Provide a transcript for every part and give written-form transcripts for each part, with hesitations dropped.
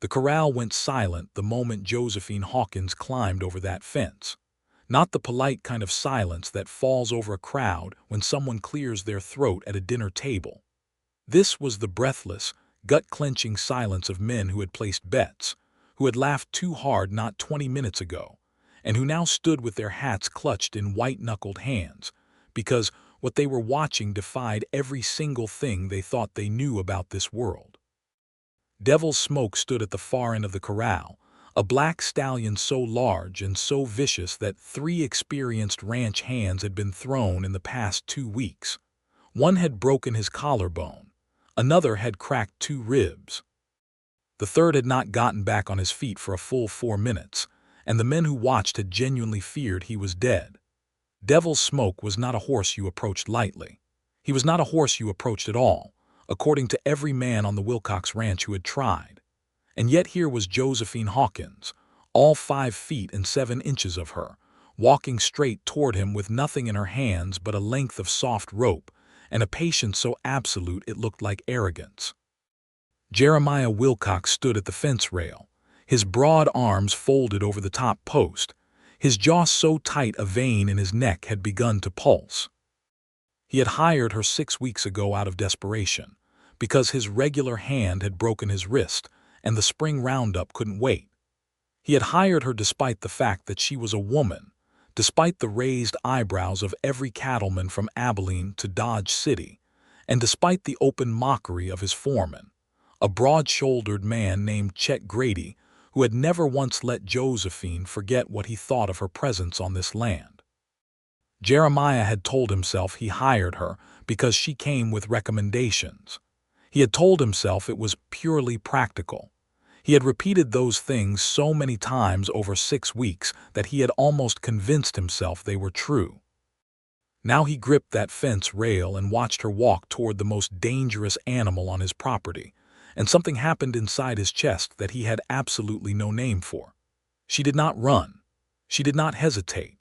The corral went silent the moment Josephine Hawkins climbed over that fence. Not the polite kind of silence that falls over a crowd when someone clears their throat at a dinner table. This was the breathless, gut-clenching silence of men who had placed bets, who had laughed too hard not 20 minutes ago, and who now stood with their hats clutched in white-knuckled hands, because what they were watching defied every single thing they thought they knew about this world. Devil's Smoke stood at the far end of the corral, a black stallion so large and so vicious that 3 experienced ranch hands had been thrown in the past 2 weeks. One had broken his collarbone, another had cracked 2 ribs. The third had not gotten back on his feet for a full 4 minutes, and the men who watched had genuinely feared he was dead. Devil's Smoke was not a horse you approached lightly. He was not a horse you approached at all, according to every man on the Wilcox ranch who had tried. And yet here was Josephine Hawkins, all 5 feet and 7 inches of her, walking straight toward him with nothing in her hands but a length of soft rope, and a patience so absolute it looked like arrogance. Jeremiah Wilcox stood at the fence rail, his broad arms folded over the top post, his jaw so tight a vein in his neck had begun to pulse. He had hired her 6 weeks ago out of desperation, because his regular hand had broken his wrist, and the spring roundup couldn't wait. He had hired her despite the fact that she was a woman, despite the raised eyebrows of every cattleman from Abilene to Dodge City, and despite the open mockery of his foreman, a broad-shouldered man named Chet Grady, who had never once let Josephine forget what he thought of her presence on this land. Jeremiah had told himself he hired her because she came with recommendations. He had told himself it was purely practical. He had repeated those things so many times over 6 weeks that he had almost convinced himself they were true. Now he gripped that fence rail and watched her walk toward the most dangerous animal on his property, and something happened inside his chest that he had absolutely no name for. She did not run. She did not hesitate.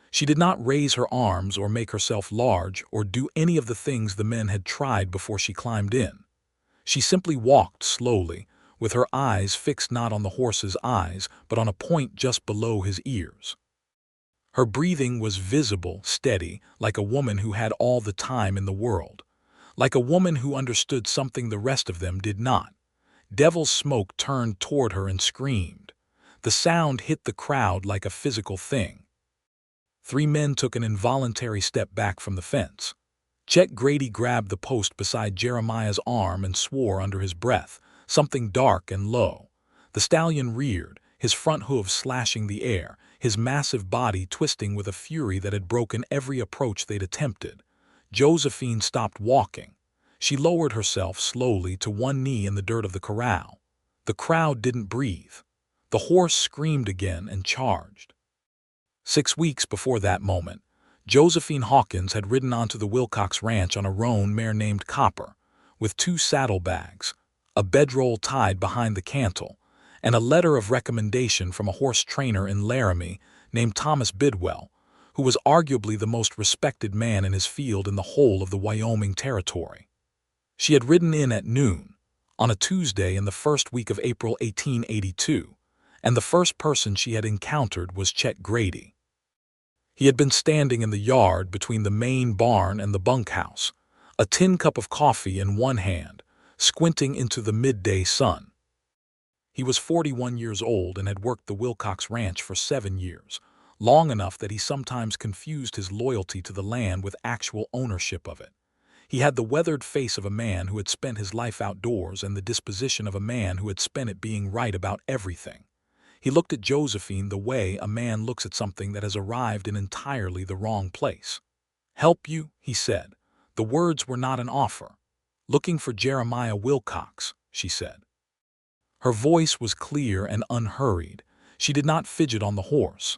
She did not raise her arms or make herself large or do any of the things the men had tried before she climbed in. She simply walked slowly, with her eyes fixed not on the horse's eyes, but on a point just below his ears. Her breathing was visible, steady, like a woman who had all the time in the world, like a woman who understood something the rest of them did not. Devil's Smoke turned toward her and screamed. The sound hit the crowd like a physical thing. 3 men took an involuntary step back from the fence. Chet Grady grabbed the post beside Jeremiah's arm and swore under his breath, something dark and low. The stallion reared, his front hooves slashing the air, his massive body twisting with a fury that had broken every approach they'd attempted. Josephine stopped walking. She lowered herself slowly to one knee in the dirt of the corral. The crowd didn't breathe. The horse screamed again and charged. 6 weeks before that moment, Josephine Hawkins had ridden onto the Wilcox ranch on a roan mare named Copper, with 2 saddlebags, a bedroll tied behind the cantle, and a letter of recommendation from a horse trainer in Laramie named Thomas Bidwell, who was arguably the most respected man in his field in the whole of the Wyoming Territory. She had ridden in at noon, on a Tuesday in the first week of April 1882, and the first person she had encountered was Chet Grady. He had been standing in the yard between the main barn and the bunkhouse, a tin cup of coffee in one hand, squinting into the midday sun. He was 41 years old and had worked the Wilcox Ranch for 7 years, long enough that he sometimes confused his loyalty to the land with actual ownership of it. He had the weathered face of a man who had spent his life outdoors and the disposition of a man who had spent it being right about everything. He looked at Josephine the way a man looks at something that has arrived in entirely the wrong place. "Help you?" he said. The words were not an offer. "Looking for Jeremiah Wilcox," she said. Her voice was clear and unhurried. She did not fidget on the horse.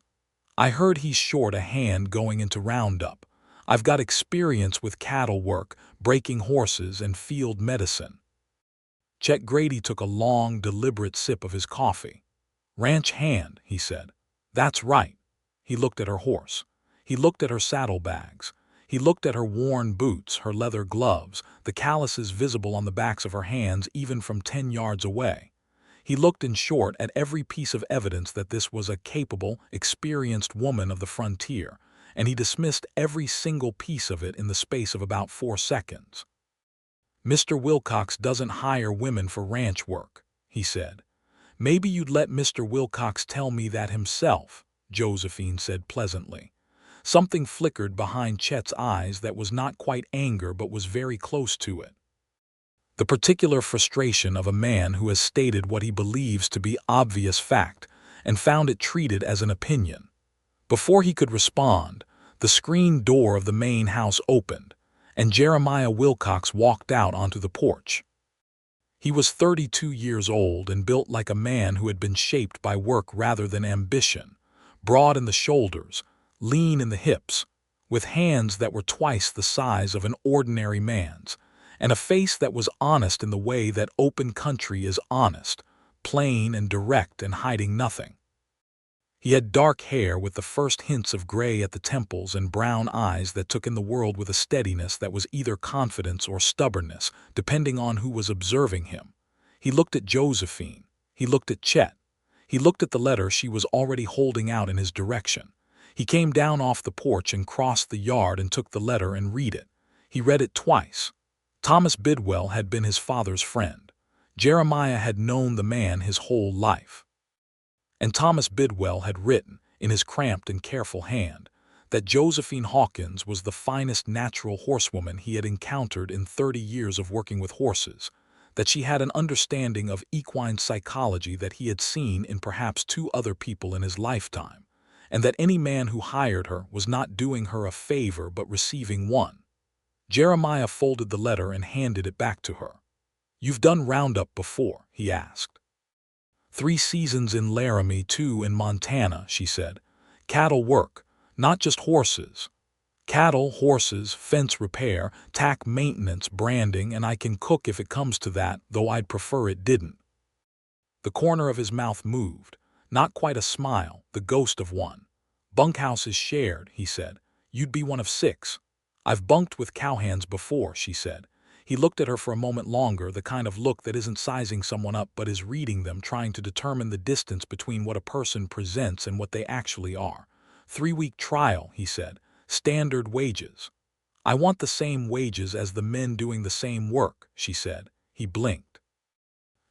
"I heard he's short a hand going into roundup. I've got experience with cattle work, breaking horses, and field medicine." Chet Grady took a long, deliberate sip of his coffee. "Ranch hand," he said. "That's right." He looked at her horse. He looked at her saddlebags. He looked at her worn boots, her leather gloves, the calluses visible on the backs of her hands even from 10 yards away. He looked, in short, at every piece of evidence that this was a capable, experienced woman of the frontier, and he dismissed every single piece of it in the space of about 4 seconds. "Mr. Wilcox doesn't hire women for ranch work," he said. "Maybe you'd let Mr. Wilcox tell me that himself," Josephine said pleasantly. Something flickered behind Chet's eyes that was not quite anger but was very close to it. The particular frustration of a man who has stated what he believes to be obvious fact and found it treated as an opinion. Before he could respond, the screen door of the main house opened, and Jeremiah Wilcox walked out onto the porch. He was 32 years old and built like a man who had been shaped by work rather than ambition, broad in the shoulders, lean in the hips, with hands that were twice the size of an ordinary man's, and a face that was honest in the way that open country is honest, plain and direct and hiding nothing. He had dark hair with the first hints of gray at the temples and brown eyes that took in the world with a steadiness that was either confidence or stubbornness, depending on who was observing him. He looked at Josephine. He looked at Chet. He looked at the letter she was already holding out in his direction. He came down off the porch and crossed the yard and took the letter and read it. He read it twice. Thomas Bidwell had been his father's friend. Jeremiah had known the man his whole life. And Thomas Bidwell had written, in his cramped and careful hand, that Josephine Hawkins was the finest natural horsewoman he had encountered in 30 years of working with horses, that she had an understanding of equine psychology that he had seen in perhaps 2 other people in his lifetime, and that any man who hired her was not doing her a favor but receiving one. Jeremiah folded the letter and handed it back to her. "You've done roundup before?" he asked. "3 seasons in Laramie, 2 in Montana," she said. "Cattle work, not just horses. Cattle, horses, fence repair, tack maintenance, branding, and I can cook if it comes to that, though I'd prefer it didn't." The corner of his mouth moved, not quite a smile, the ghost of one. "Bunkhouse is shared," he said. "You'd be one of 6. "I've bunked with cowhands before," she said. He looked at her for a moment longer, the kind of look that isn't sizing someone up but is reading them, trying to determine the distance between what a person presents and what they actually are. 3-week trial," he said. "Standard wages." "I want the same wages as the men doing the same work," she said. He blinked.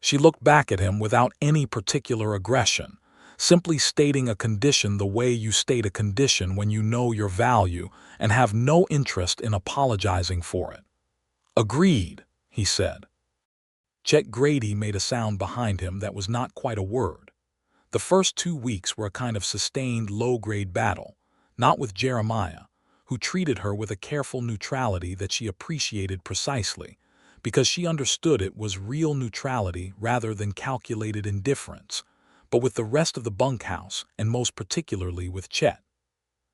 She looked back at him without any particular aggression, simply stating a condition the way you state a condition when you know your value and have no interest in apologizing for it. "Agreed," he said. Chet Grady made a sound behind him that was not quite a word. The first 2 weeks were a kind of sustained low-grade battle, not with Jeremiah, who treated her with a careful neutrality that she appreciated precisely, because she understood it was real neutrality rather than calculated indifference, but with the rest of the bunkhouse, and most particularly with Chet.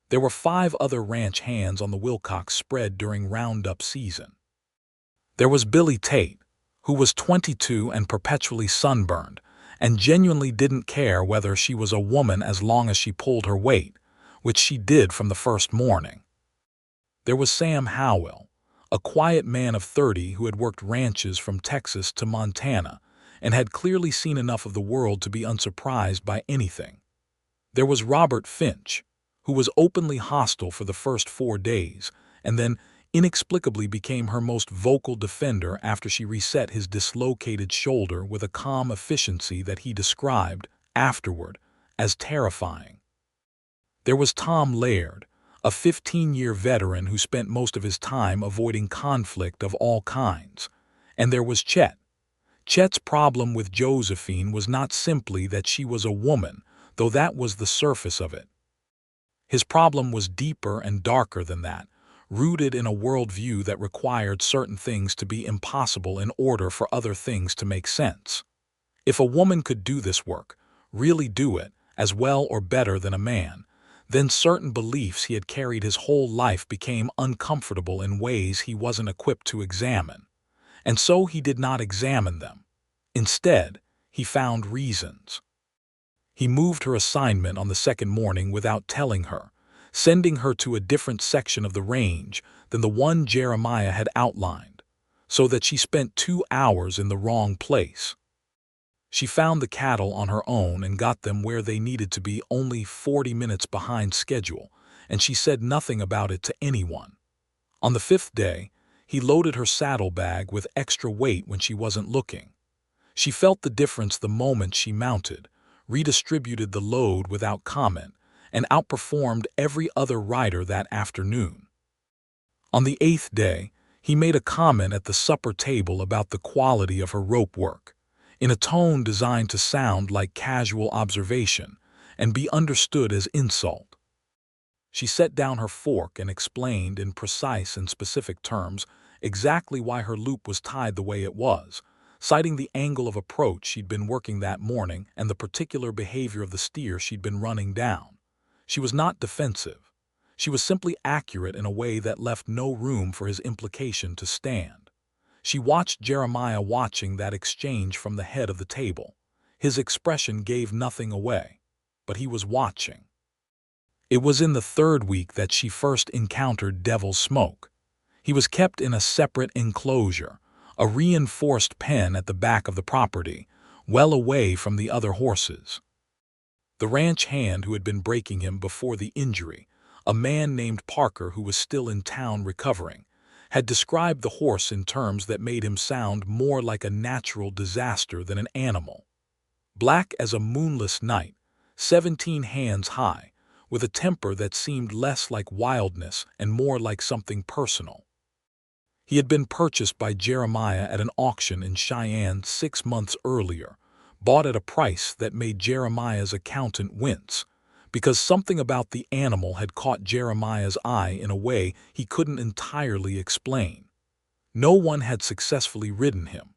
There were 5 other ranch hands on the Wilcox spread during roundup season. There was Billy Tate, who was 22 and perpetually sunburned, and genuinely didn't care whether she was a woman as long as she pulled her weight, which she did from the first morning. There was Sam Howell, a quiet man of 30 who had worked ranches from Texas to Montana, and had clearly seen enough of the world to be unsurprised by anything. There was Robert Finch, who was openly hostile for the first 4 days, and then inexplicably became her most vocal defender after she reset his dislocated shoulder with a calm efficiency that he described, afterward, as terrifying. There was Tom Laird, a 15-year veteran who spent most of his time avoiding conflict of all kinds. And there was Chet. Chet's problem with Josephine was not simply that she was a woman, though that was the surface of it. His problem was deeper and darker than that, rooted in a worldview that required certain things to be impossible in order for other things to make sense. If a woman could do this work, really do it, as well or better than a man, then certain beliefs he had carried his whole life became uncomfortable in ways he wasn't equipped to examine. And so he did not examine them. Instead, he found reasons. He moved her assignment on the second morning without telling her, sending her to a different section of the range than the one Jeremiah had outlined, so that she spent 2 hours in the wrong place. She found the cattle on her own and got them where they needed to be, only 40 minutes behind schedule, and she said nothing about it to anyone. On the 5th day, he loaded her saddlebag with extra weight when she wasn't looking. She felt the difference the moment she mounted, redistributed the load without comment, and outperformed every other rider that afternoon. On the 8th day, he made a comment at the supper table about the quality of her rope work, in a tone designed to sound like casual observation and be understood as insult. She set down her fork and explained in precise and specific terms exactly why her loop was tied the way it was, citing the angle of approach she'd been working that morning and the particular behavior of the steer she'd been running down. She was not defensive. She was simply accurate in a way that left no room for his implication to stand. She watched Jeremiah watching that exchange from the head of the table. His expression gave nothing away, but he was watching. It was in the 3rd week that she first encountered Devil's Smoke. He was kept in a separate enclosure, a reinforced pen at the back of the property, well away from the other horses. The ranch hand who had been breaking him before the injury, a man named Parker who was still in town recovering, had described the horse in terms that made him sound more like a natural disaster than an animal. Black as a moonless night, 17 hands high, with a temper that seemed less like wildness and more like something personal. He had been purchased by Jeremiah at an auction in Cheyenne 6 months earlier, bought at a price that made Jeremiah's accountant wince, because something about the animal had caught Jeremiah's eye in a way he couldn't entirely explain. No one had successfully ridden him.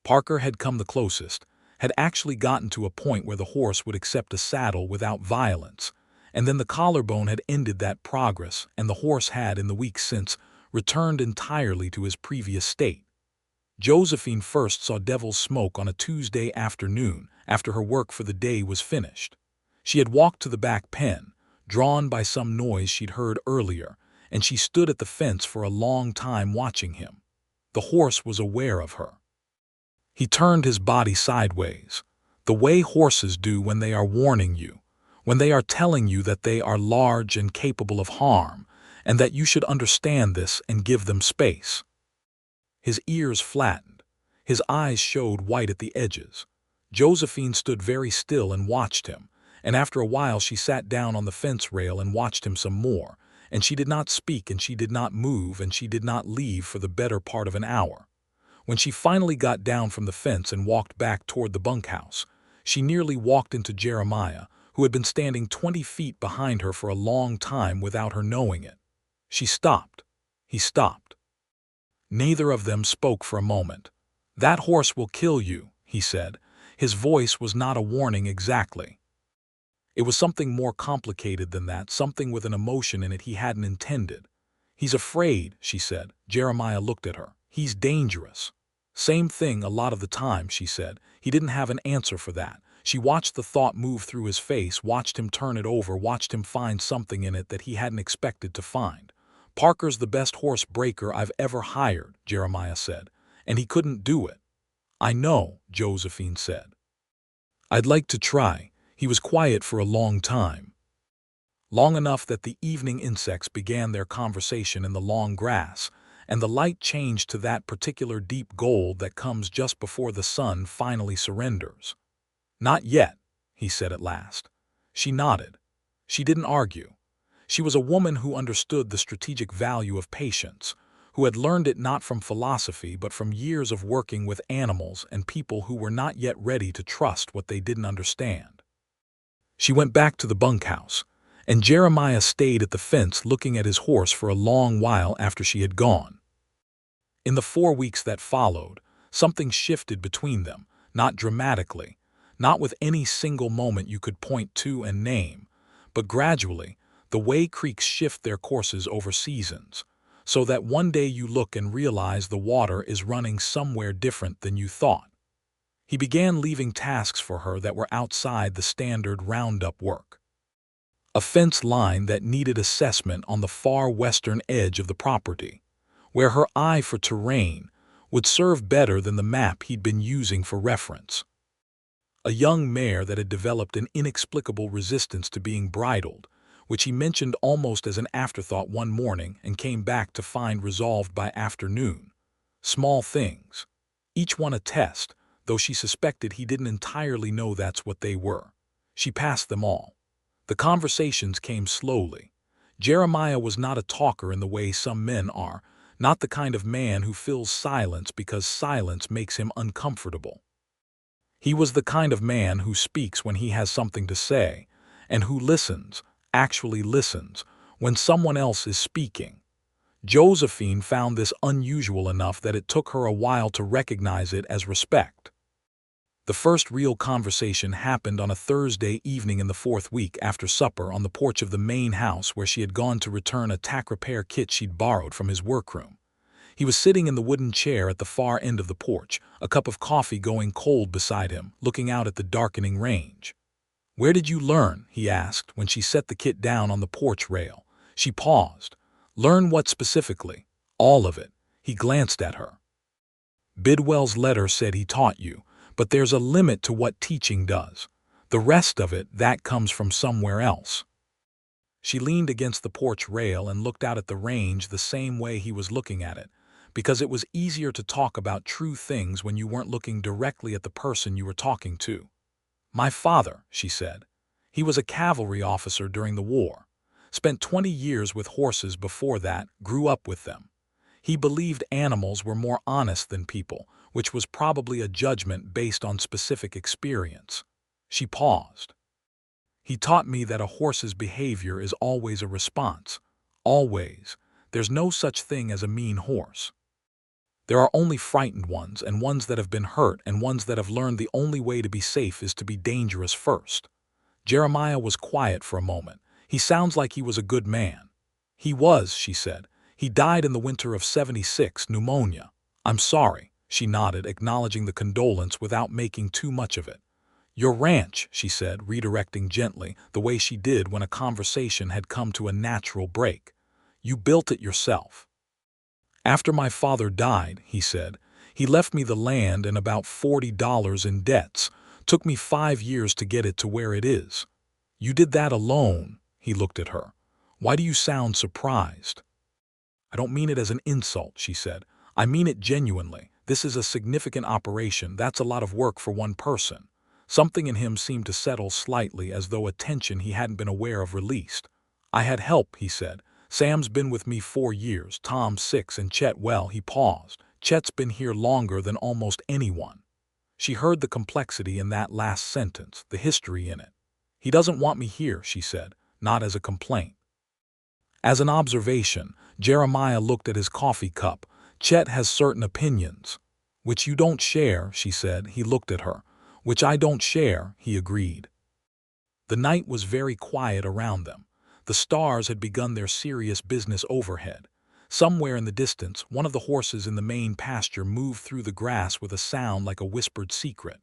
Parker had come the closest, had actually gotten to a point where the horse would accept a saddle without violence, and then the collarbone had ended that progress, and the horse had, in the weeks since, returned entirely to his previous state. Josephine first saw Devil's Smoke on a Tuesday afternoon after her work for the day was finished. She had walked to the back pen, drawn by some noise she'd heard earlier, and she stood at the fence for a long time watching him. The horse was aware of her. He turned his body sideways, the way horses do when they are warning you, when they are telling you that they are large and capable of harm, and that you should understand this and give them space. His ears flattened. His eyes showed white at the edges. Josephine stood very still and watched him, and after a while she sat down on the fence rail and watched him some more, and she did not speak and she did not move and she did not leave for the better part of an hour. When she finally got down from the fence and walked back toward the bunkhouse, she nearly walked into Jeremiah, who had been standing 20 feet behind her for a long time without her knowing it. She stopped. He stopped. Neither of them spoke for a moment. "That horse will kill you," he said. His voice was not a warning exactly. It was something more complicated than that, something with an emotion in it he hadn't intended. "He's afraid," she said. Jeremiah looked at her. "He's dangerous." "Same thing a lot of the time," she said. He didn't have an answer for that. She watched the thought move through his face, watched him turn it over, watched him find something in it that he hadn't expected to find. "Parker's the best horse breaker I've ever hired," Jeremiah said, "and he couldn't do it." "I know," Josephine said. "I'd like to try." He was quiet for a long time. Long enough that the evening insects began their conversation in the long grass, and the light changed to that particular deep gold that comes just before the sun finally surrenders. "Not yet," he said at last. She nodded. She didn't argue. She was a woman who understood the strategic value of patience, who had learned it not from philosophy but from years of working with animals and people who were not yet ready to trust what they didn't understand. She went back to the bunkhouse, and Jeremiah stayed at the fence looking at his horse for a long while after she had gone. In the 4 weeks that followed, something shifted between them, not dramatically, not with any single moment you could point to and name, but gradually, the way creeks shift their courses over seasons, so that one day you look and realize the water is running somewhere different than you thought. He began leaving tasks for her that were outside the standard roundup work. A fence line that needed assessment on the far western edge of the property, where her eye for terrain would serve better than the map he'd been using for reference. A young mare that had developed an inexplicable resistance to being bridled, which he mentioned almost as an afterthought one morning and came back to find resolved by afternoon. Small things. Each one a test, though she suspected he didn't entirely know that's what they were. She passed them all. The conversations came slowly. Jeremiah was not a talker in the way some men are, not the kind of man who fills silence because silence makes him uncomfortable. He was the kind of man who speaks when he has something to say, and who listens, actually listens, when someone else is speaking. Josephine found this unusual enough that it took her a while to recognize it as respect. The first real conversation happened on a Thursday evening in the fourth week after supper on the porch of the main house where she had gone to return a tack repair kit she'd borrowed from his workroom. He was sitting in the wooden chair at the far end of the porch, a cup of coffee going cold beside him, looking out at the darkening range. "Where did you learn?" he asked when she set the kit down on the porch rail. She paused. "Learn what specifically?" "All of it." He glanced at her. "Bidwell's letter said he taught you, but there's a limit to what teaching does. The rest of it, that comes from somewhere else." She leaned against the porch rail and looked out at the range the same way he was looking at it, because it was easier to talk about true things when you weren't looking directly at the person you were talking to. "My father," she said. "He was a cavalry officer during the war. Spent 20 years with horses before that, grew up with them. He believed animals were more honest than people, which was probably a judgment based on specific experience." She paused. "He taught me that a horse's behavior is always a response. Always. There's no such thing as a mean horse. There are only frightened ones and ones that have been hurt and ones that have learned the only way to be safe is to be dangerous first." Jeremiah was quiet for a moment. "He sounds like he was a good man." "He was," she said. "He died in the winter of '76, pneumonia." "I'm sorry," she nodded, acknowledging the condolence without making too much of it. "Your ranch," she said, redirecting gently, the way she did when a conversation had come to a natural break. "You built it yourself." "After my father died," he said, "he left me the land and about $40 in debts. Took me 5 years to get it to where it is." "You did that alone?" He looked at her. "Why do you sound surprised?" "I don't mean it as an insult," she said. "I mean it genuinely. This is a significant operation. That's a lot of work for one person." Something in him seemed to settle slightly, as though a tension he hadn't been aware of released. "I had help," he said. "Sam's been with me 4 years, Tom's 6, and Chet, well," he paused. "Chet's been here longer than almost anyone." She heard the complexity in that last sentence, the history in it. "He doesn't want me here," she said, not as a complaint. As an observation, Jeremiah looked at his coffee cup. "Chet has certain opinions." "Which you don't share," she said. He looked at her. "Which I don't share," he agreed. The night was very quiet around them. The stars had begun their serious business overhead. Somewhere in the distance, one of the horses in the main pasture moved through the grass with a sound like a whispered secret.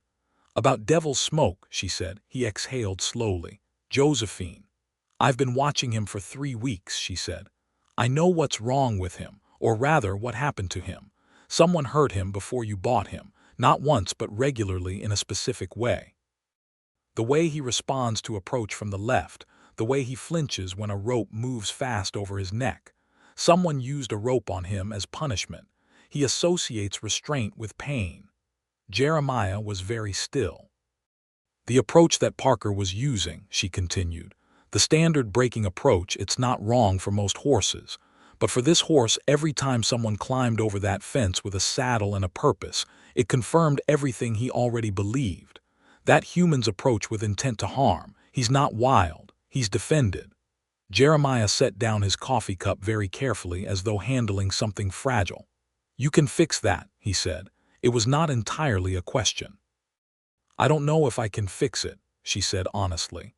"About Devil's Smoke," she said. He exhaled slowly. "Josephine. I've been watching him for 3 weeks," she said. "I know what's wrong with him, or rather what happened to him. Someone hurt him before you bought him, not once but regularly in a specific way. The way he responds to approach from the left, the way he flinches when a rope moves fast over his neck. Someone used a rope on him as punishment. He associates restraint with pain." Jeremiah was very still. "The approach that Parker was using," she continued. "The standard breaking approach, it's not wrong for most horses. But for this horse, every time someone climbed over that fence with a saddle and a purpose, it confirmed everything he already believed. That human's approach with intent to harm. He's not wild. He's defended." Jeremiah set down his coffee cup very carefully, as though handling something fragile. "You can fix that," he said. It was not entirely a question. "I don't know if I can fix it," she said honestly.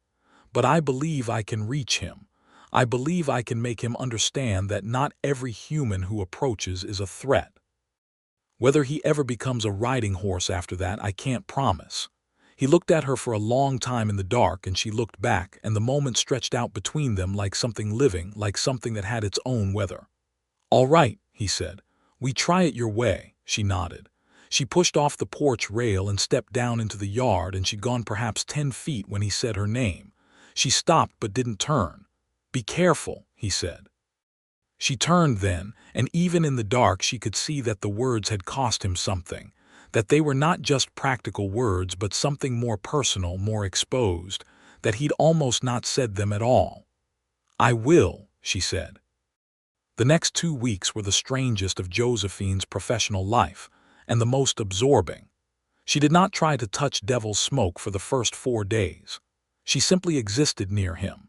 "But I believe I can reach him. I believe I can make him understand that not every human who approaches is a threat. Whether he ever becomes a riding horse after that, I can't promise." He looked at her for a long time in the dark, and she looked back, and the moment stretched out between them like something living, like something that had its own weather. "All right," he said. "We try it your way." She nodded. She pushed off the porch rail and stepped down into the yard, and she'd gone perhaps 10 feet when he said her name. She stopped but didn't turn. "Be careful," he said. She turned then, and even in the dark she could see that the words had cost him something, that they were not just practical words but something more personal, more exposed, that he'd almost not said them at all. "I will," she said. The next 2 weeks were the strangest of Josephine's professional life, and the most absorbing. She did not try to touch Devil's Smoke for the first 4 days. She simply existed near him.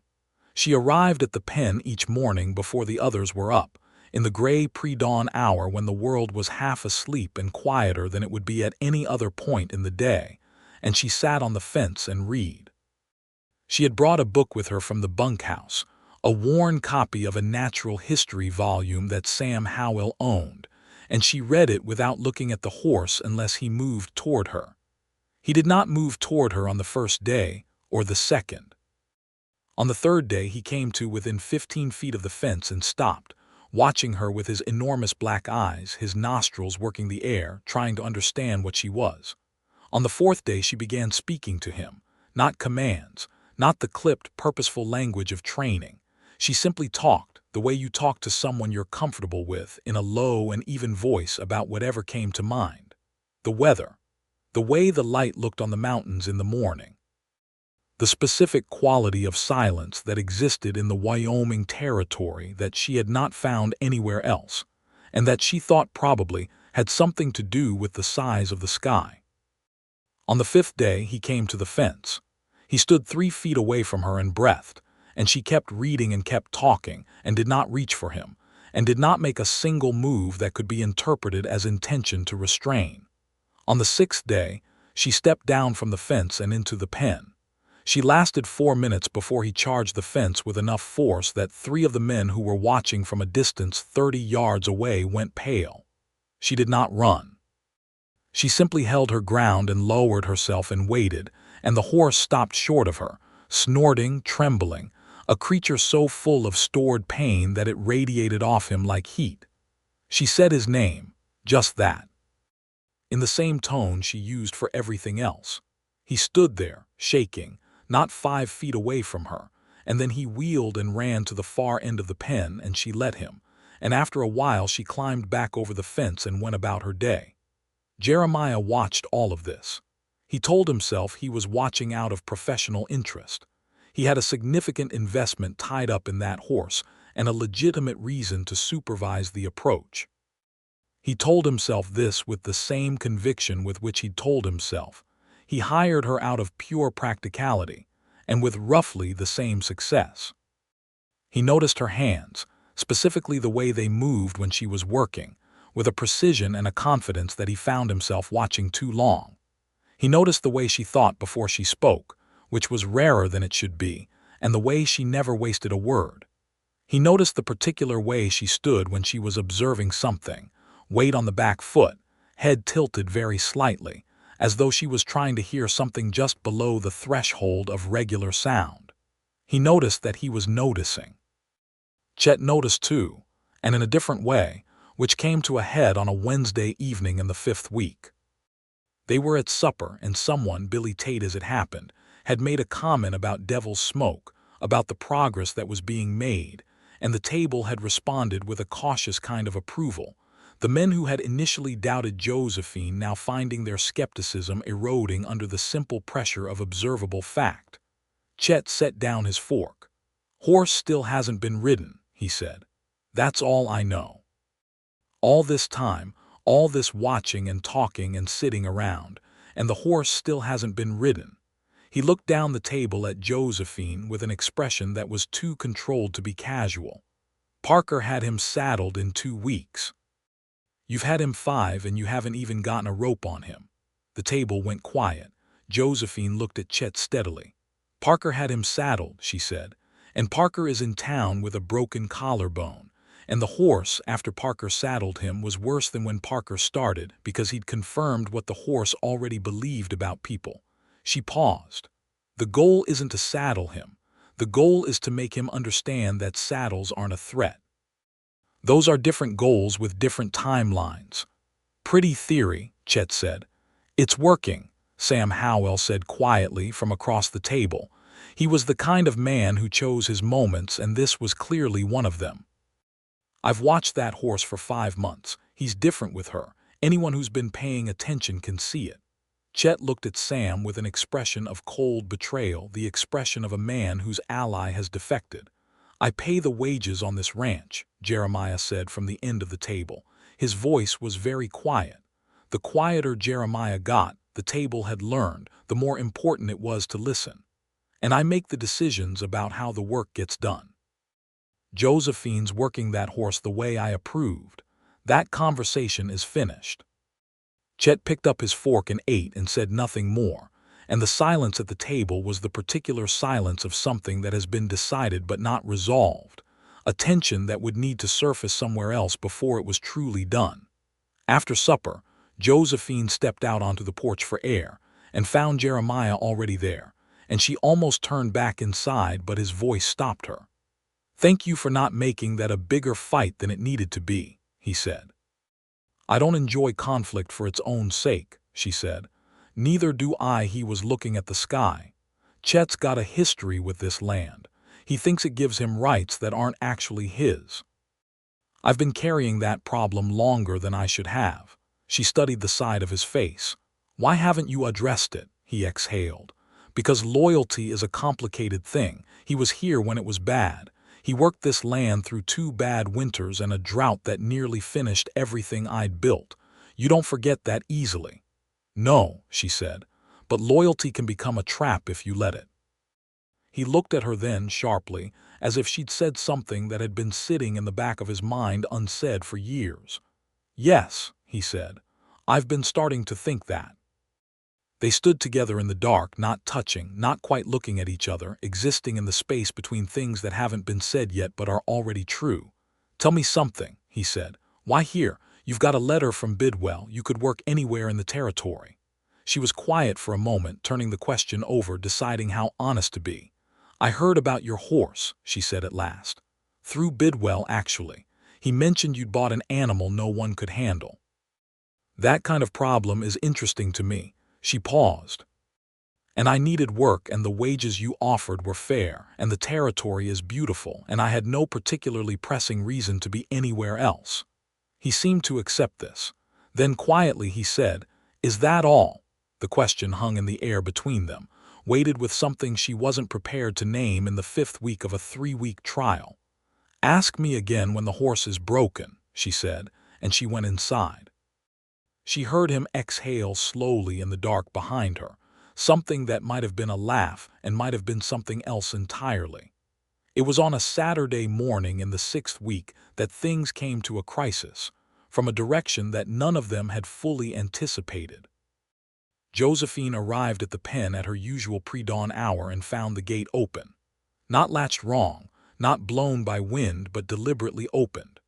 She arrived at the pen each morning before the others were up, in the gray pre-dawn hour when the world was half asleep and quieter than it would be at any other point in the day, and she sat on the fence and read. She had brought a book with her from the bunkhouse, a worn copy of a natural history volume that Sam Howell owned, and she read it without looking at the horse unless he moved toward her. He did not move toward her on the first day, or the second. On the third day he came to within 15 feet of the fence and stopped, watching her with his enormous black eyes, his nostrils working the air, trying to understand what she was. On the fourth day she began speaking to him, not commands, not the clipped, purposeful language of training. She simply talked, the way you talk to someone you're comfortable with, in a low and even voice about whatever came to mind. The weather, the way the light looked on the mountains in the morning, the specific quality of silence that existed in the Wyoming Territory that she had not found anywhere else, and that she thought probably had something to do with the size of the sky. On the fifth day he came to the fence. He stood 3 feet away from her and breathed, and she kept reading and kept talking, and did not reach for him, and did not make a single move that could be interpreted as intention to restrain. On the 6th day, she stepped down from the fence and into the pen. She lasted 4 minutes before he charged the fence with enough force that 3 of the men who were watching from a distance 30 yards away went pale. She did not run. She simply held her ground and lowered herself and waited, and the horse stopped short of her, snorting, trembling, a creature so full of stored pain that it radiated off him like heat. She said his name, just that, in the same tone she used for everything else. He stood there, shaking, not 5 feet away from her, and then he wheeled and ran to the far end of the pen, and she let him, and after a while she climbed back over the fence and went about her day. Jeremiah watched all of this. He told himself he was watching out of professional interest. He had a significant investment tied up in that horse and a legitimate reason to supervise the approach. He told himself this with the same conviction with which he'd told himself. He hired her out of pure practicality, and with roughly the same success. He noticed her hands, specifically the way they moved when she was working, with a precision and a confidence that he found himself watching too long. He noticed the way she thought before she spoke, which was rarer than it should be, and the way she never wasted a word. He noticed the particular way she stood when she was observing something, weight on the back foot, head tilted very slightly, as though she was trying to hear something just below the threshold of regular sound. He noticed that he was noticing. Chet noticed too, and in a different way, which came to a head on a Wednesday evening in the 5th week. They were at supper, and someone, Billy Tate as it happened, had made a comment about Devil's Smoke, about the progress that was being made, and the table had responded with a cautious kind of approval, the men who had initially doubted Josephine now finding their skepticism eroding under the simple pressure of observable fact. Chet set down his fork. "Horse still hasn't been ridden," he said. "That's all I know. All this time, all this watching and talking and sitting around, and the horse still hasn't been ridden." He looked down the table at Josephine with an expression that was too controlled to be casual. "Parker had him saddled in 2 weeks. You've had him 5 and you haven't even gotten a rope on him." The table went quiet. Josephine looked at Chet steadily. "Parker had him saddled," she said, "and Parker is in town with a broken collarbone. And the horse, after Parker saddled him, was worse than when Parker started because he'd confirmed what the horse already believed about people." She paused. "The goal isn't to saddle him. The goal is to make him understand that saddles aren't a threat. Those are different goals with different timelines." Pretty theory, Chet said. It's working, Sam Howell said quietly from across the table. He was the kind of man who chose his moments, and this was clearly one of them. I've watched that horse for 5 months. He's different with her. Anyone who's been paying attention can see it. Chet looked at Sam with an expression of cold betrayal, the expression of a man whose ally has defected. I pay the wages on this ranch, Jeremiah said from the end of the table. His voice was very quiet. The quieter Jeremiah got, the table had learned, the more important it was to listen. And I make the decisions about how the work gets done. Josephine's working that horse the way I approved. That conversation is finished. Chet picked up his fork and ate and said nothing more, and the silence at the table was the particular silence of something that has been decided but not resolved, a tension that would need to surface somewhere else before it was truly done. After supper, Josephine stepped out onto the porch for air and found Jeremiah already there, and she almost turned back inside, but his voice stopped her. "Thank you for not making that a bigger fight than it needed to be," he said. "I don't enjoy conflict for its own sake," she said. "Neither do I." He was looking at the sky. Chet's got a history with this land. He thinks it gives him rights that aren't actually his. I've been carrying that problem longer than I should have. She studied the side of his face. "Why haven't you addressed it?" he exhaled. "Because loyalty is a complicated thing. He was here when it was bad. He worked this land through 2 bad winters and a drought that nearly finished everything I'd built. You don't forget that easily." "No," she said, "but loyalty can become a trap if you let it." He looked at her then sharply, as if she'd said something that had been sitting in the back of his mind unsaid for years. "Yes," he said, "I've been starting to think that." They stood together in the dark, not touching, not quite looking at each other, existing in the space between things that haven't been said yet but are already true. "Tell me something," he said. "Why here? You've got a letter from Bidwell. You could work anywhere in the territory." She was quiet for a moment, turning the question over, deciding how honest to be. "I heard about your horse," she said at last. "Through Bidwell, actually. He mentioned you'd bought an animal no one could handle." "That kind of problem is interesting to me." She paused. "And I needed work, and the wages you offered were fair, and the territory is beautiful, and I had no particularly pressing reason to be anywhere else." He seemed to accept this. Then quietly he said, "Is that all?" The question hung in the air between them, weighted with something she wasn't prepared to name in the 5th week of a 3-week trial. "Ask me again when the horse is broken," she said, and she went inside. She heard him exhale slowly in the dark behind her, something that might have been a laugh and might have been something else entirely. It was on a Saturday morning in the 6th week that things came to a crisis, from a direction that none of them had fully anticipated. Josephine arrived at the pen at her usual pre-dawn hour and found the gate open. Not latched wrong, not blown by wind, but deliberately opened.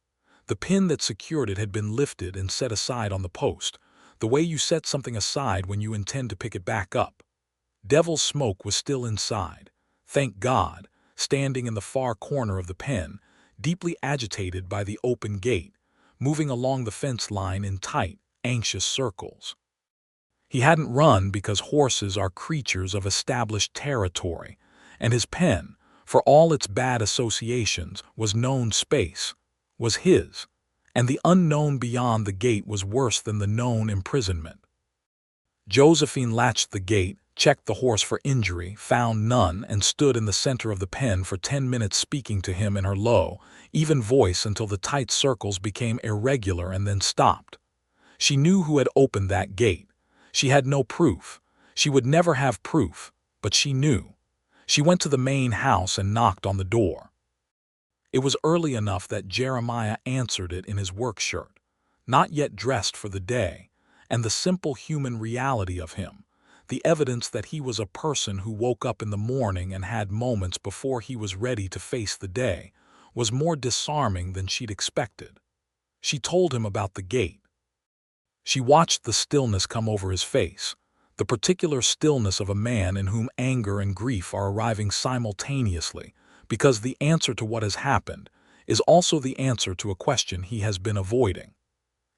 The pin that secured it had been lifted and set aside on the post, the way you set something aside when you intend to pick it back up. Devil's Smoke was still inside, thank God, standing in the far corner of the pen, deeply agitated by the open gate, moving along the fence line in tight, anxious circles. He hadn't run because horses are creatures of established territory, and his pen, for all its bad associations, was known space, was his, and the unknown beyond the gate was worse than the known imprisonment. Josephine latched the gate, checked the horse for injury, found none, and stood in the center of the pen for 10 minutes speaking to him in her low, even voice until the tight circles became irregular and then stopped. She knew who had opened that gate. She had no proof. She would never have proof, but she knew. She went to the main house and knocked on the door. It was early enough that Jeremiah answered it in his work shirt, not yet dressed for the day, and the simple human reality of him, the evidence that he was a person who woke up in the morning and had moments before he was ready to face the day, was more disarming than she'd expected. She told him about the gate. She watched the stillness come over his face, the particular stillness of a man in whom anger and grief are arriving simultaneously, because the answer to what has happened is also the answer to a question he has been avoiding.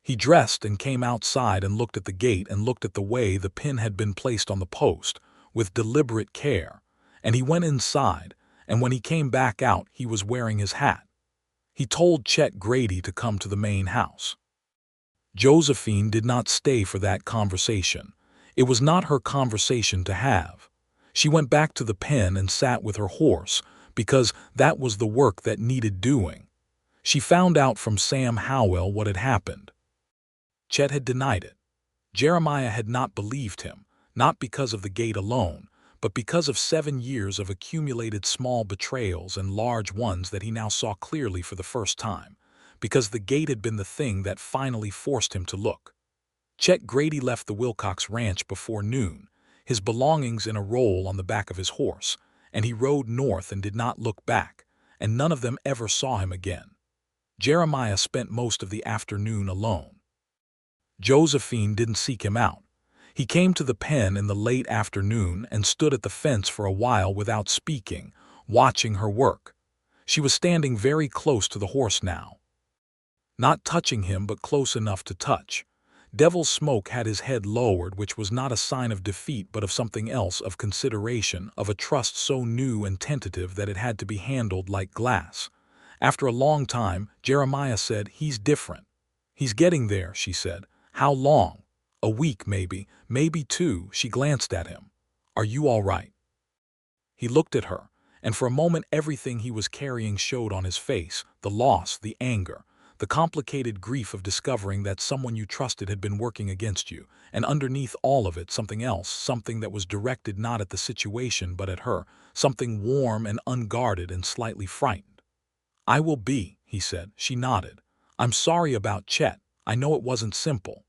He dressed and came outside and looked at the gate and looked at the way the pin had been placed on the post, with deliberate care, and he went inside, and when he came back out he was wearing his hat. He told Chet Grady to come to the main house. Josephine did not stay for that conversation. It was not her conversation to have. She went back to the pen and sat with her horse, because that was the work that needed doing. She found out from Sam Howell what had happened. Chet had denied it. Jeremiah had not believed him, not because of the gate alone, but because of 7 years of accumulated small betrayals and large ones that he now saw clearly for the first time, because the gate had been the thing that finally forced him to look. Chet Grady left the Wilcox ranch before noon, his belongings in a roll on the back of his horse, and he rode north and did not look back, and none of them ever saw him again. Jeremiah spent most of the afternoon alone. Josephine didn't seek him out. He came to the pen in the late afternoon and stood at the fence for a while without speaking, watching her work. She was standing very close to the horse now. Not touching him, but close enough to touch. Devil's Smoke had his head lowered, which was not a sign of defeat but of something else, of consideration, of a trust so new and tentative that it had to be handled like glass. After a long time, Jeremiah said, "He's different." "He's getting there," she said. "How long?" "A week, maybe 2. She glanced at him. "Are you all right?" He looked at her, and for a moment everything he was carrying showed on his face, the loss, the anger, the complicated grief of discovering that someone you trusted had been working against you, and underneath all of it something else, something that was directed not at the situation but at her, something warm and unguarded and slightly frightened. "I will be," he said. She nodded. "I'm sorry about Chet. I know it wasn't simple."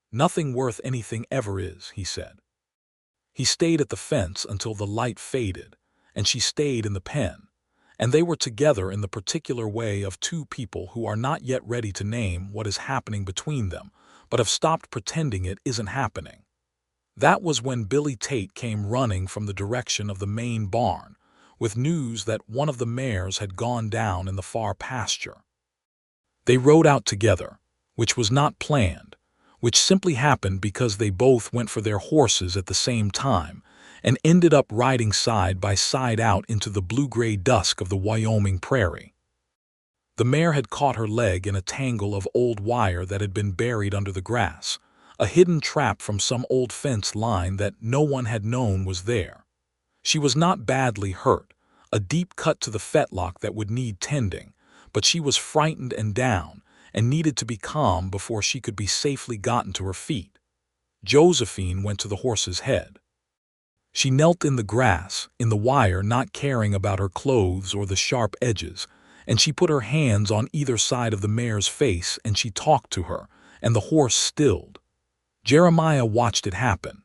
"Nothing worth anything ever is," he said. He stayed at the fence until the light faded, and she stayed in the pen, and they were together in the particular way of two people who are not yet ready to name what is happening between them, but have stopped pretending it isn't happening. That was when Billy Tate came running from the direction of the main barn, with news that one of the mares had gone down in the far pasture. They rode out together, which was not planned, which simply happened because they both went for their horses at the same time and ended up riding side by side out into the blue-gray dusk of the Wyoming prairie. The mare had caught her leg in a tangle of old wire that had been buried under the grass, a hidden trap from some old fence line that no one had known was there. She was not badly hurt, a deep cut to the fetlock that would need tending, but she was frightened and down, and needed to be calm before she could be safely gotten to her feet. Josephine went to the horse's head. She knelt in the grass, in the wire, not caring about her clothes or the sharp edges, and she put her hands on either side of the mare's face and she talked to her, and the horse stilled. Jeremiah watched it happen.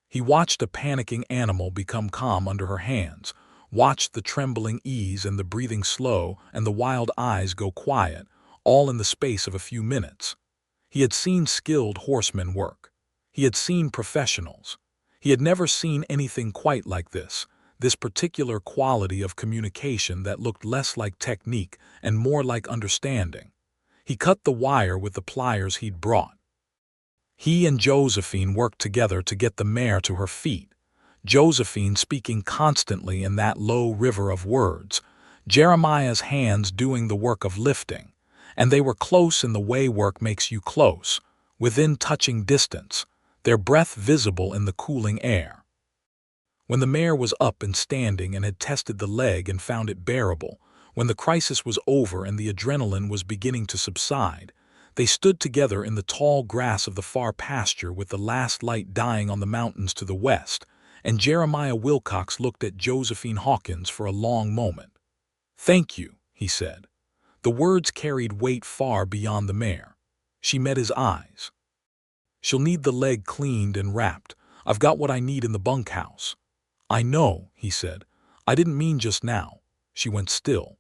He watched a panicking animal become calm under her hands, watched the trembling ease and the breathing slow and the wild eyes go quiet, all in the space of a few minutes. He had seen skilled horsemen work. He had seen professionals. He had never seen anything quite like this particular quality of communication that looked less like technique and more like understanding. He cut the wire with the pliers he'd brought. He and Josephine worked together to get the mare to her feet, Josephine speaking constantly in that low river of words, Jeremiah's hands doing the work of lifting, and they were close in the way work makes you close, within touching distance, their breath visible in the cooling air. When the mare was up and standing and had tested the leg and found it bearable, when the crisis was over and the adrenaline was beginning to subside, they stood together in the tall grass of the far pasture with the last light dying on the mountains to the west, and Jeremiah Wilcox looked at Josephine Hawkins for a long moment. "Thank you," he said. The words carried weight far beyond the mare. She met his eyes. "She'll need the leg cleaned and wrapped. I've got what I need in the bunkhouse." "I know," he said. "I didn't mean just now." She went still.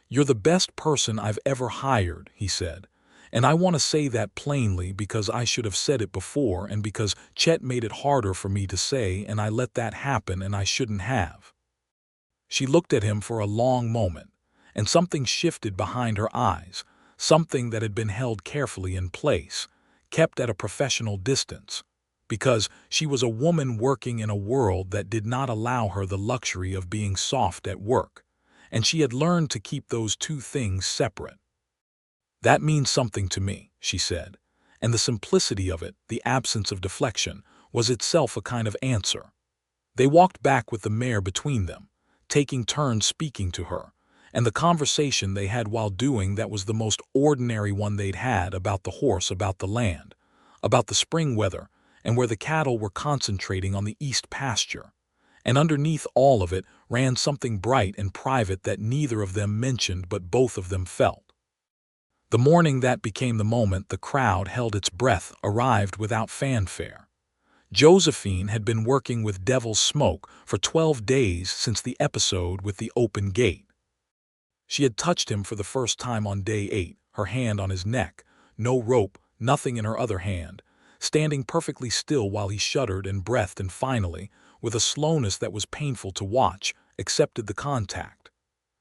"You're the best person I've ever hired," he said. "And I want to say that plainly because I should have said it before and because Chet made it harder for me to say and I let that happen and I shouldn't have." She looked at him for a long moment, and something shifted behind her eyes, something that had been held carefully in place, kept at a professional distance, because she was a woman working in a world that did not allow her the luxury of being soft at work, and she had learned to keep those two things separate. "That means something to me," she said, and the simplicity of it, the absence of deflection, was itself a kind of answer. They walked back with the mare between them, taking turns speaking to her, and the conversation they had while doing that was the most ordinary one they'd had about the horse, about the land, about the spring weather, and where the cattle were concentrating on the east pasture. And underneath all of it ran something bright and private that neither of them mentioned but both of them felt. The morning that became the moment the crowd held its breath arrived without fanfare. Josephine had been working with Devil's Smoke for 12 days since the episode with the open gate. She had touched him for the first time on day 8, her hand on his neck, no rope, nothing in her other hand, standing perfectly still while he shuddered and breathed and finally, with a slowness that was painful to watch, accepted the contact.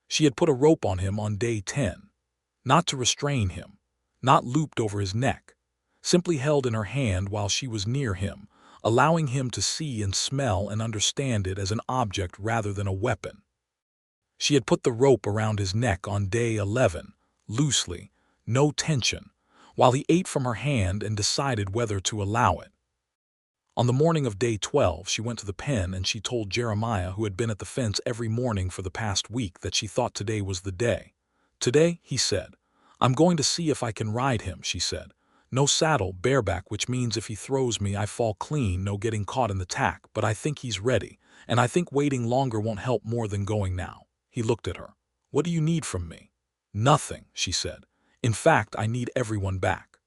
She had put a rope on him on day 10, not to restrain him, not looped over his neck, simply held in her hand while she was near him, allowing him to see and smell and understand it as an object rather than a weapon. She had put the rope around his neck on day 11, loosely, no tension, while he ate from her hand and decided whether to allow it. On the morning of day 12, she went to the pen and she told Jeremiah, who had been at the fence every morning for the past week, that she thought today was the day. "Today," he said. "I'm going to see if I can ride him," she said. "No saddle, bareback, which means if he throws me I fall clean, no getting caught in the tack, but I think he's ready, and I think waiting longer won't help more than going now." He looked at her. "What do you need from me?" "Nothing," she said. "In fact, I need everyone back.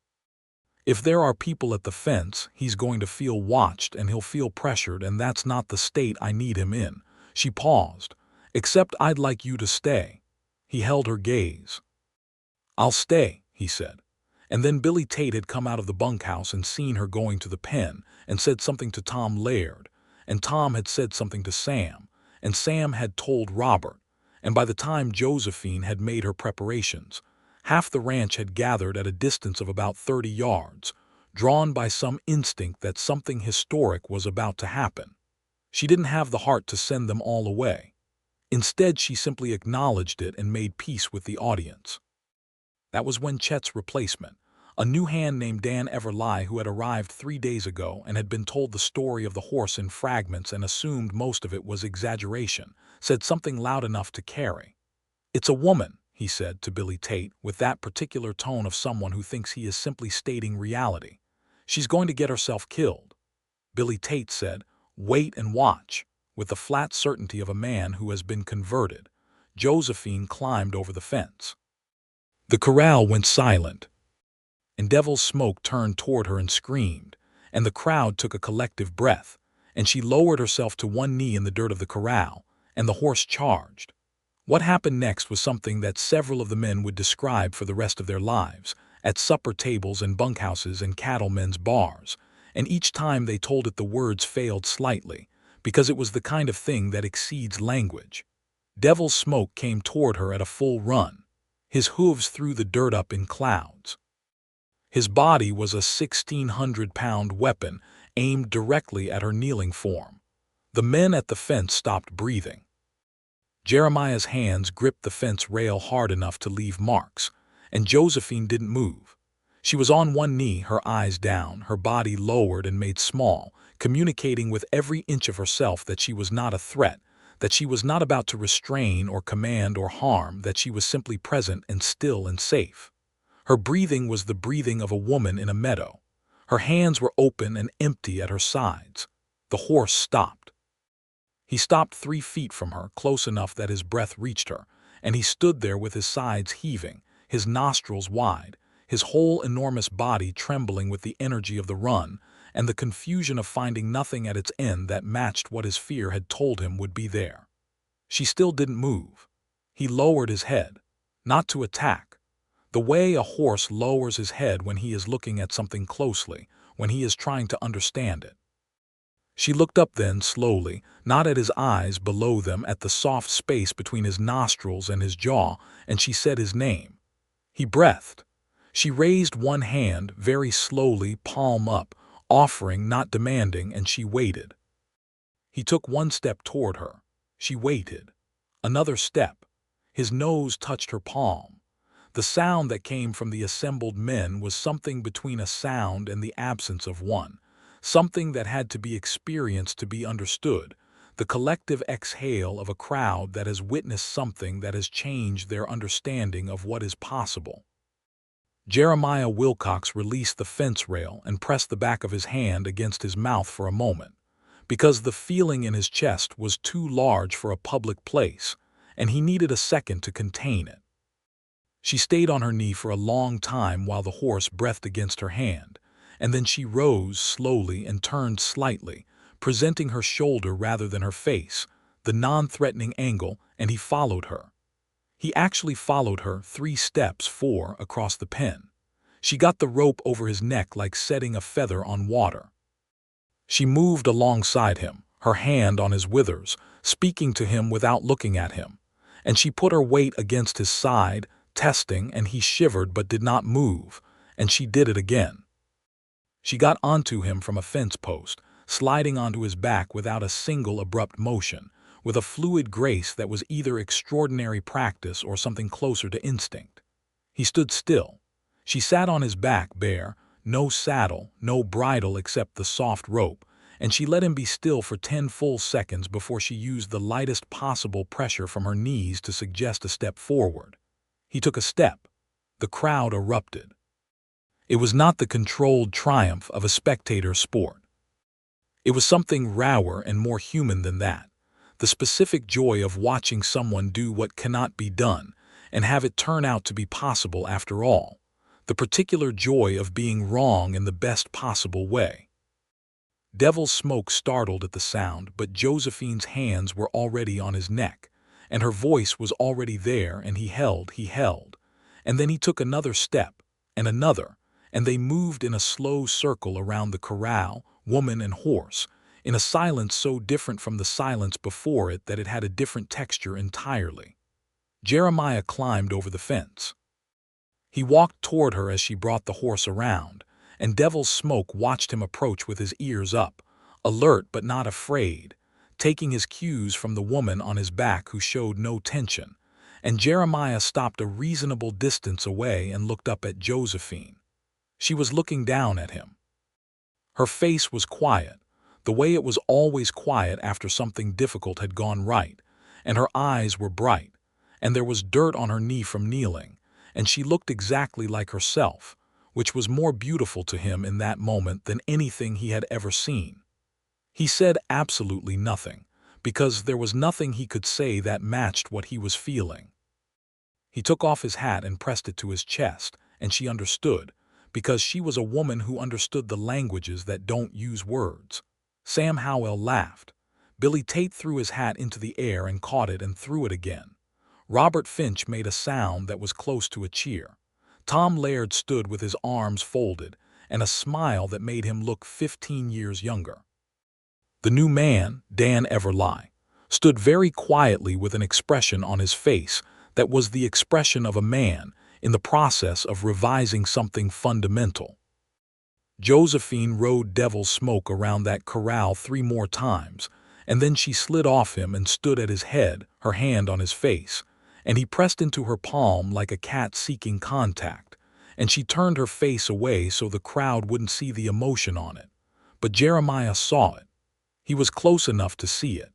If there are people at the fence, he's going to feel watched and he'll feel pressured, and that's not the state I need him in." She paused. "Except I'd like you to stay." He held her gaze. "I'll stay," he said. And then Billy Tate had come out of the bunkhouse and seen her going to the pen and said something to Tom Laird, and Tom had said something to Sam, and Sam had told Robert, and by the time Josephine had made her preparations, half the ranch had gathered at a distance of about 30 yards, drawn by some instinct that something historic was about to happen. She didn't have the heart to send them all away. Instead, she simply acknowledged it and made peace with the audience. That was when Chet's replacement, a new hand named Dan Everly, who had arrived 3 days ago and had been told the story of the horse in fragments and assumed most of it was exaggeration, said something loud enough to carry. "It's a woman," he said to Billy Tate, with that particular tone of someone who thinks he is simply stating reality. "She's going to get herself killed." Billy Tate said, "Wait and watch," with the flat certainty of a man who has been converted. Josephine climbed over the fence. The corral went silent, and Devil's Smoke turned toward her and screamed, and the crowd took a collective breath, and she lowered herself to one knee in the dirt of the corral, and the horse charged. What happened next was something that several of the men would describe for the rest of their lives, at supper tables and bunkhouses and cattlemen's bars, and each time they told it the words failed slightly, because it was the kind of thing that exceeds language. Devil's Smoke came toward her at a full run. His hooves threw the dirt up in clouds. His body was a 1,600-pound weapon aimed directly at her kneeling form. The men at the fence stopped breathing. Jeremiah's hands gripped the fence rail hard enough to leave marks, and Josephine didn't move. She was on one knee, her eyes down, her body lowered and made small, communicating with every inch of herself that she was not a threat, that she was not about to restrain or command or harm, that she was simply present and still and safe. Her breathing was the breathing of a woman in a meadow. Her hands were open and empty at her sides. The horse stopped. He stopped 3 feet from her, close enough that his breath reached her, and he stood there with his sides heaving, his nostrils wide, his whole enormous body trembling with the energy of the run and the confusion of finding nothing at its end that matched what his fear had told him would be there. She still didn't move. He lowered his head, not to attack, the way a horse lowers his head when he is looking at something closely, when he is trying to understand it. She looked up then, slowly, not at his eyes, below them, at the soft space between his nostrils and his jaw, and she said his name. He breathed. She raised one hand, very slowly, palm up, offering, not demanding, and she waited. He took one step toward her. She waited. Another step. His nose touched her palm. The sound that came from the assembled men was something between a sound and the absence of one, something that had to be experienced to be understood, the collective exhale of a crowd that has witnessed something that has changed their understanding of what is possible. Jeremiah Wilcox released the fence rail and pressed the back of his hand against his mouth for a moment, because the feeling in his chest was too large for a public place, and he needed a second to contain it. She stayed on her knee for a long time while the horse breathed against her hand, and then she rose slowly and turned slightly, presenting her shoulder rather than her face, the non-threatening angle, and he followed her. He actually followed her 3 steps, 4, across the pen. She got the rope over his neck like setting a feather on water. She moved alongside him, her hand on his withers, speaking to him without looking at him, and she put her weight against his side, testing, and he shivered but did not move, and she did it again. She got onto him from a fence post, sliding onto his back without a single abrupt motion, with a fluid grace that was either extraordinary practice or something closer to instinct. He stood still. She sat on his back bare, no saddle, no bridle except the soft rope, and she let him be still for 10 full seconds before she used the lightest possible pressure from her knees to suggest a step forward. He took a step. The crowd erupted. It was not the controlled triumph of a spectator sport. It was something rawer and more human than that, the specific joy of watching someone do what cannot be done and have it turn out to be possible after all, the particular joy of being wrong in the best possible way. Devil's Smoke startled at the sound, but Josephine's hands were already on his neck, and her voice was already there, and he held, and then he took another step, and another, and they moved in a slow circle around the corral, woman and horse, in a silence so different from the silence before it that it had a different texture entirely. Jeremiah climbed over the fence. He walked toward her as she brought the horse around, and Devil's Smoke watched him approach with his ears up, alert but not afraid, taking his cues from the woman on his back who showed no tension, and Jeremiah stopped a reasonable distance away and looked up at Josephine. She was looking down at him. Her face was quiet, the way it was always quiet after something difficult had gone right, and her eyes were bright, and there was dirt on her knee from kneeling, and she looked exactly like herself, which was more beautiful to him in that moment than anything he had ever seen. He said absolutely nothing, because there was nothing he could say that matched what he was feeling. He took off his hat and pressed it to his chest, and she understood, because she was a woman who understood the languages that don't use words. Sam Howell laughed. Billy Tate threw his hat into the air and caught it and threw it again. Robert Finch made a sound that was close to a cheer. Tom Laird stood with his arms folded and a smile that made him look 15 years younger. The new man, Dan Everly, stood very quietly with an expression on his face that was the expression of a man in the process of revising something fundamental. Josephine rode Devil's Smoke around that corral 3 more times, and then she slid off him and stood at his head, her hand on his face, and he pressed into her palm like a cat seeking contact, and she turned her face away so the crowd wouldn't see the emotion on it. But Jeremiah saw it. He was close enough to see it.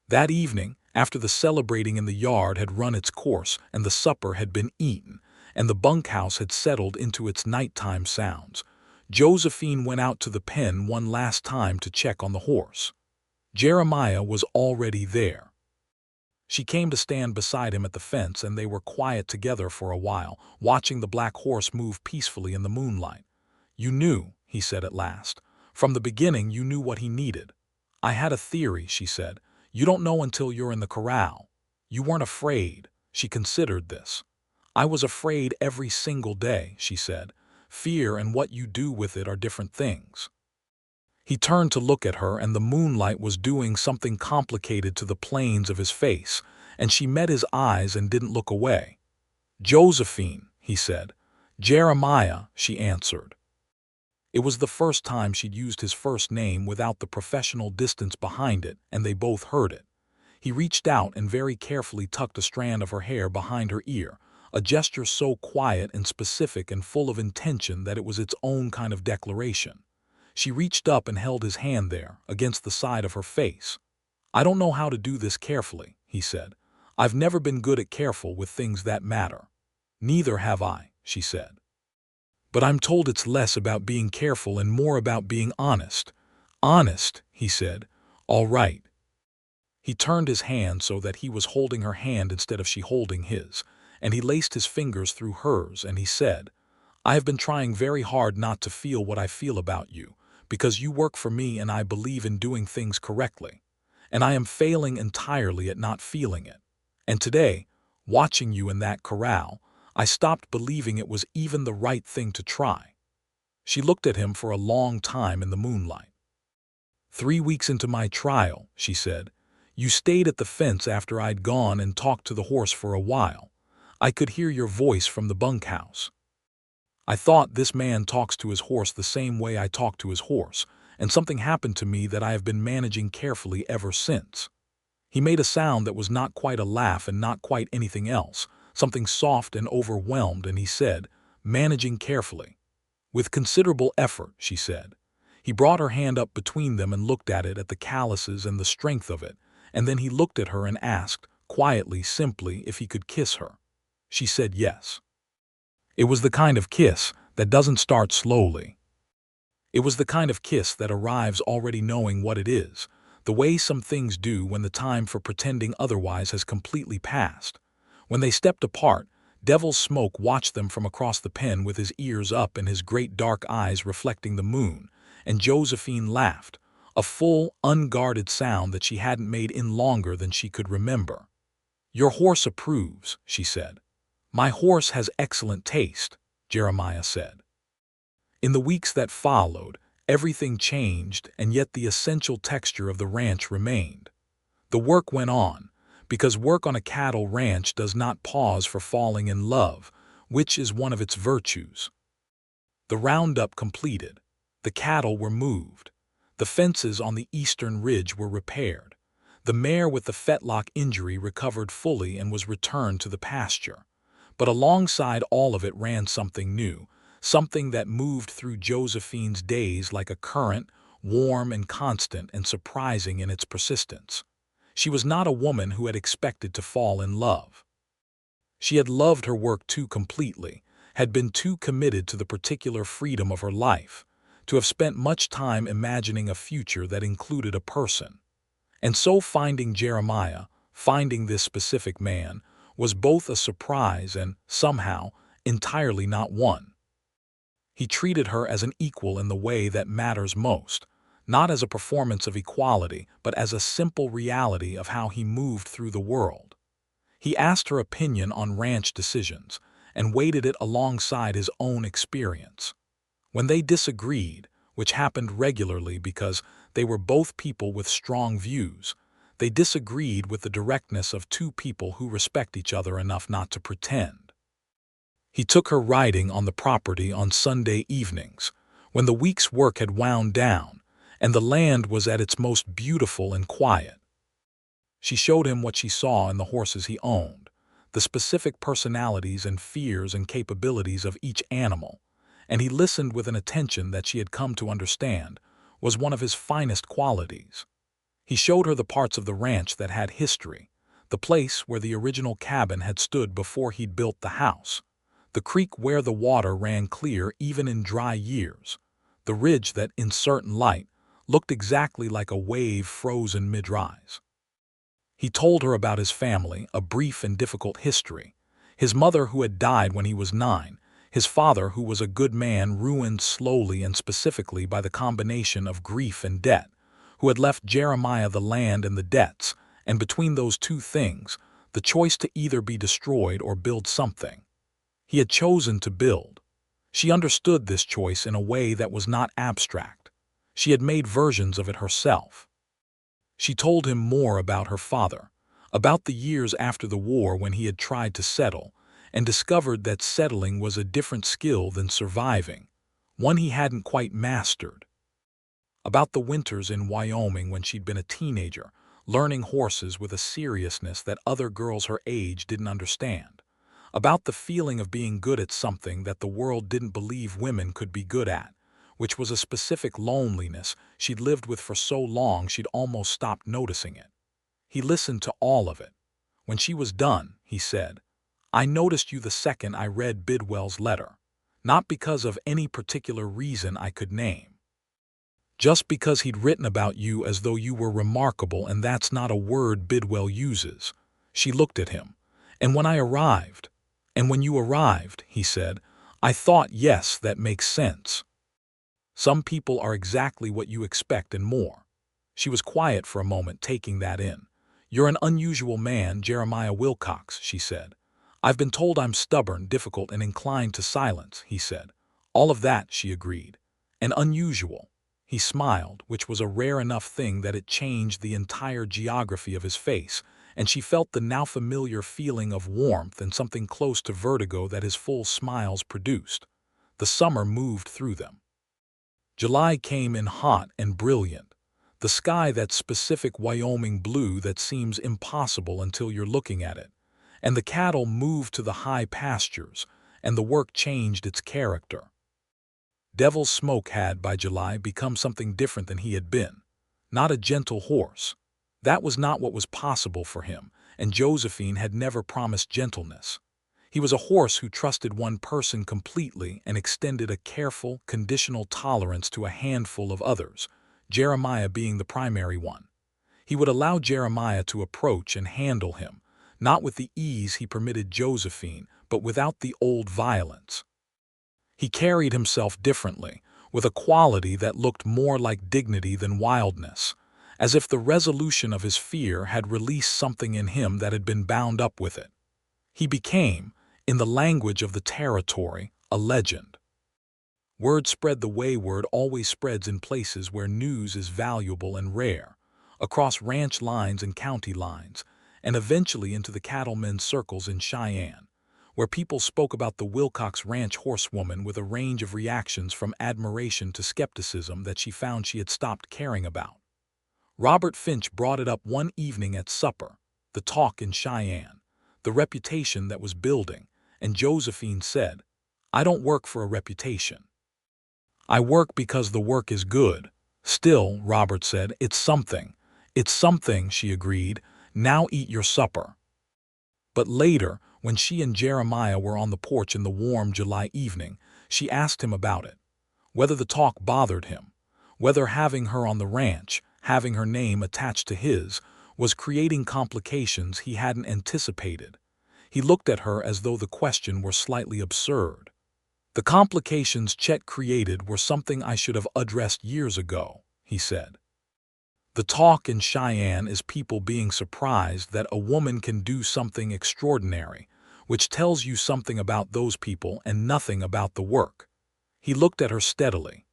That evening, after the celebrating in the yard had run its course and the supper had been eaten and the bunkhouse had settled into its nighttime sounds, Josephine went out to the pen one last time to check on the horse. Jeremiah was already there. She came to stand beside him at the fence, and they were quiet together for a while, watching the black horse move peacefully in the moonlight. "You knew," he said at last. "From the beginning you knew what he needed." "I had a theory," she said. "You don't know until you're in the corral. You weren't afraid." She considered this. "I was afraid every single day," she said. "Fear and what you do with it are different things." He turned to look at her, and the moonlight was doing something complicated to the planes of his face, and she met his eyes and didn't look away. "Josephine," he said. Jeremiah, she answered. It was the first time she'd used his first name without the professional distance behind it, and they both heard it. He reached out and very carefully tucked a strand of her hair behind her ear, a gesture so quiet and specific and full of intention that it was its own kind of declaration. She reached up and held his hand there, against the side of her face. I don't know how to do this carefully, he said. I've never been good at careful with things that matter. Neither have I, she said. But I'm told it's less about being careful and more about being honest. Honest, he said. All right. He turned his hand so that he was holding her hand instead of she holding his, and he laced his fingers through hers, and he said, I have been trying very hard not to feel what I feel about you, because you work for me and I believe in doing things correctly. And I am failing entirely at not feeling it. And today, watching you in that corral, I stopped believing it was even the right thing to try. She looked at him for a long time in the moonlight. 3 weeks into my trial, she said, you stayed at the fence after I'd gone and talked to the horse for a while. I could hear your voice from the bunkhouse. I thought this man talks to his horse the same way I talk to his horse, and something happened to me that I have been managing carefully ever since. He made a sound that was not quite a laugh and not quite anything else, something soft and overwhelmed, and he said, managing carefully. With considerable effort, she said. He brought her hand up between them and looked at the calluses and the strength of it, and then he looked at her and asked, quietly, simply, if he could kiss her. She said yes. It was the kind of kiss that doesn't start slowly. It was the kind of kiss that arrives already knowing what it is, the way some things do when the time for pretending otherwise has completely passed. When they stepped apart, Devil's Smoke watched them from across the pen with his ears up and his great dark eyes reflecting the moon, and Josephine laughed, a full, unguarded sound that she hadn't made in longer than she could remember. Your horse approves, she said. My horse has excellent taste, Jeremiah said. In the weeks that followed, everything changed, and yet the essential texture of the ranch remained. The work went on, because work on a cattle ranch does not pause for falling in love, which is one of its virtues. The roundup completed. The cattle were moved. The fences on the eastern ridge were repaired. The mare with the fetlock injury recovered fully and was returned to the pasture. But alongside all of it ran something new, something that moved through Josephine's days like a current, warm and constant and surprising in its persistence. She was not a woman who had expected to fall in love. She had loved her work too completely, had been too committed to the particular freedom of her life, to have spent much time imagining a future that included a person. And so finding Jeremiah, finding this specific man, was both a surprise and, somehow, entirely not one. He treated her as an equal in the way that matters most, not as a performance of equality, but as a simple reality of how he moved through the world. He asked her opinion on ranch decisions, and weighted it alongside his own experience. When they disagreed, which happened regularly because they were both people with strong views, they disagreed with the directness of two people who respect each other enough not to pretend. He took her riding on the property on Sunday evenings, when the week's work had wound down, and the land was at its most beautiful and quiet. She showed him what she saw in the horses he owned, the specific personalities and fears and capabilities of each animal, and he listened with an attention that she had come to understand was one of his finest qualities. He showed her the parts of the ranch that had history, the place where the original cabin had stood before he'd built the house, the creek where the water ran clear even in dry years, the ridge that, in certain light, looked exactly like a wave frozen mid-rise. He told her about his family, a brief and difficult history, his mother who had died when he was 9, his father who was a good man ruined slowly and specifically by the combination of grief and debt, who had left Jeremiah the land and the debts, and between those two things, the choice to either be destroyed or build something. He had chosen to build. She understood this choice in a way that was not abstract. She had made versions of it herself. She told him more about her father, about the years after the war when he had tried to settle, and discovered that settling was a different skill than surviving, one he hadn't quite mastered. About the winters in Wyoming when she'd been a teenager, learning horses with a seriousness that other girls her age didn't understand. About the feeling of being good at something that the world didn't believe women could be good at, which was a specific loneliness she'd lived with for so long she'd almost stopped noticing it. He listened to all of it. When she was done, he said, "I noticed you the second I read Bidwell's letter, not because of any particular reason I could name. Just because he'd written about you as though you were remarkable, and that's not a word Bidwell uses." She looked at him. "And when you arrived," he said, "I thought, yes, that makes sense. Some people are exactly what you expect and more." She was quiet for a moment, taking that in. "You're an unusual man, Jeremiah Wilcox," she said. "I've been told I'm stubborn, difficult, and inclined to silence," he said. "All of that," she agreed. "And unusual." He smiled, which was a rare enough thing that it changed the entire geography of his face, and she felt the now familiar feeling of warmth and something close to vertigo that his full smiles produced. The summer moved through them. July came in hot and brilliant. The sky, that specific Wyoming blue that seems impossible until you're looking at it. And the cattle moved to the high pastures, and the work changed its character. Devil's Smoke had, by July, become something different than he had been. Not a gentle horse. That was not what was possible for him, and Josephine had never promised gentleness. He was a horse who trusted one person completely and extended a careful, conditional tolerance to a handful of others, Jeremiah being the primary one. He would allow Jeremiah to approach and handle him, not with the ease he permitted Josephine, but without the old violence. He carried himself differently, with a quality that looked more like dignity than wildness, as if the resolution of his fear had released something in him that had been bound up with it. He became, in the language of the territory, a legend. Word spread the way word always spreads in places where news is valuable and rare, across ranch lines and county lines, and eventually into the cattlemen's circles in Cheyenne, where people spoke about the Wilcox Ranch horsewoman with a range of reactions from admiration to skepticism that she found she had stopped caring about. Robert Finch brought it up one evening at supper, the talk in Cheyenne, the reputation that was building, and Josephine said, "I don't work for a reputation. I work because the work is good." "Still," Robert said, "it's something." "It's something," she agreed. "Now eat your supper." But later, when she and Jeremiah were on the porch in the warm July evening, she asked him about it. Whether the talk bothered him, whether having her on the ranch, having her name attached to his, was creating complications he hadn't anticipated. He looked at her as though the question were slightly absurd. "The complications Chet created were something I should have addressed years ago," he said. The talk in Cheyenne is people being surprised that a woman can do something extraordinary, which tells you something about those people and nothing about the work. He looked at her steadily.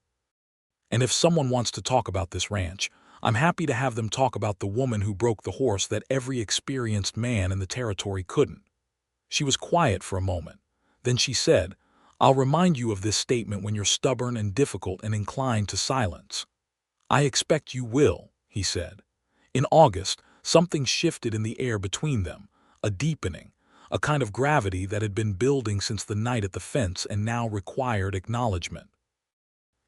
"And if someone wants to talk about this ranch, I'm happy to have them talk about the woman who broke the horse that every experienced man in the territory couldn't." She was quiet for a moment. Then she said, "I'll remind you of this statement when you're stubborn and difficult and inclined to silence." "I expect you will," he said. In August, something shifted in the air between them, a deepening, a kind of gravity that had been building since the night at the fence and now required acknowledgement.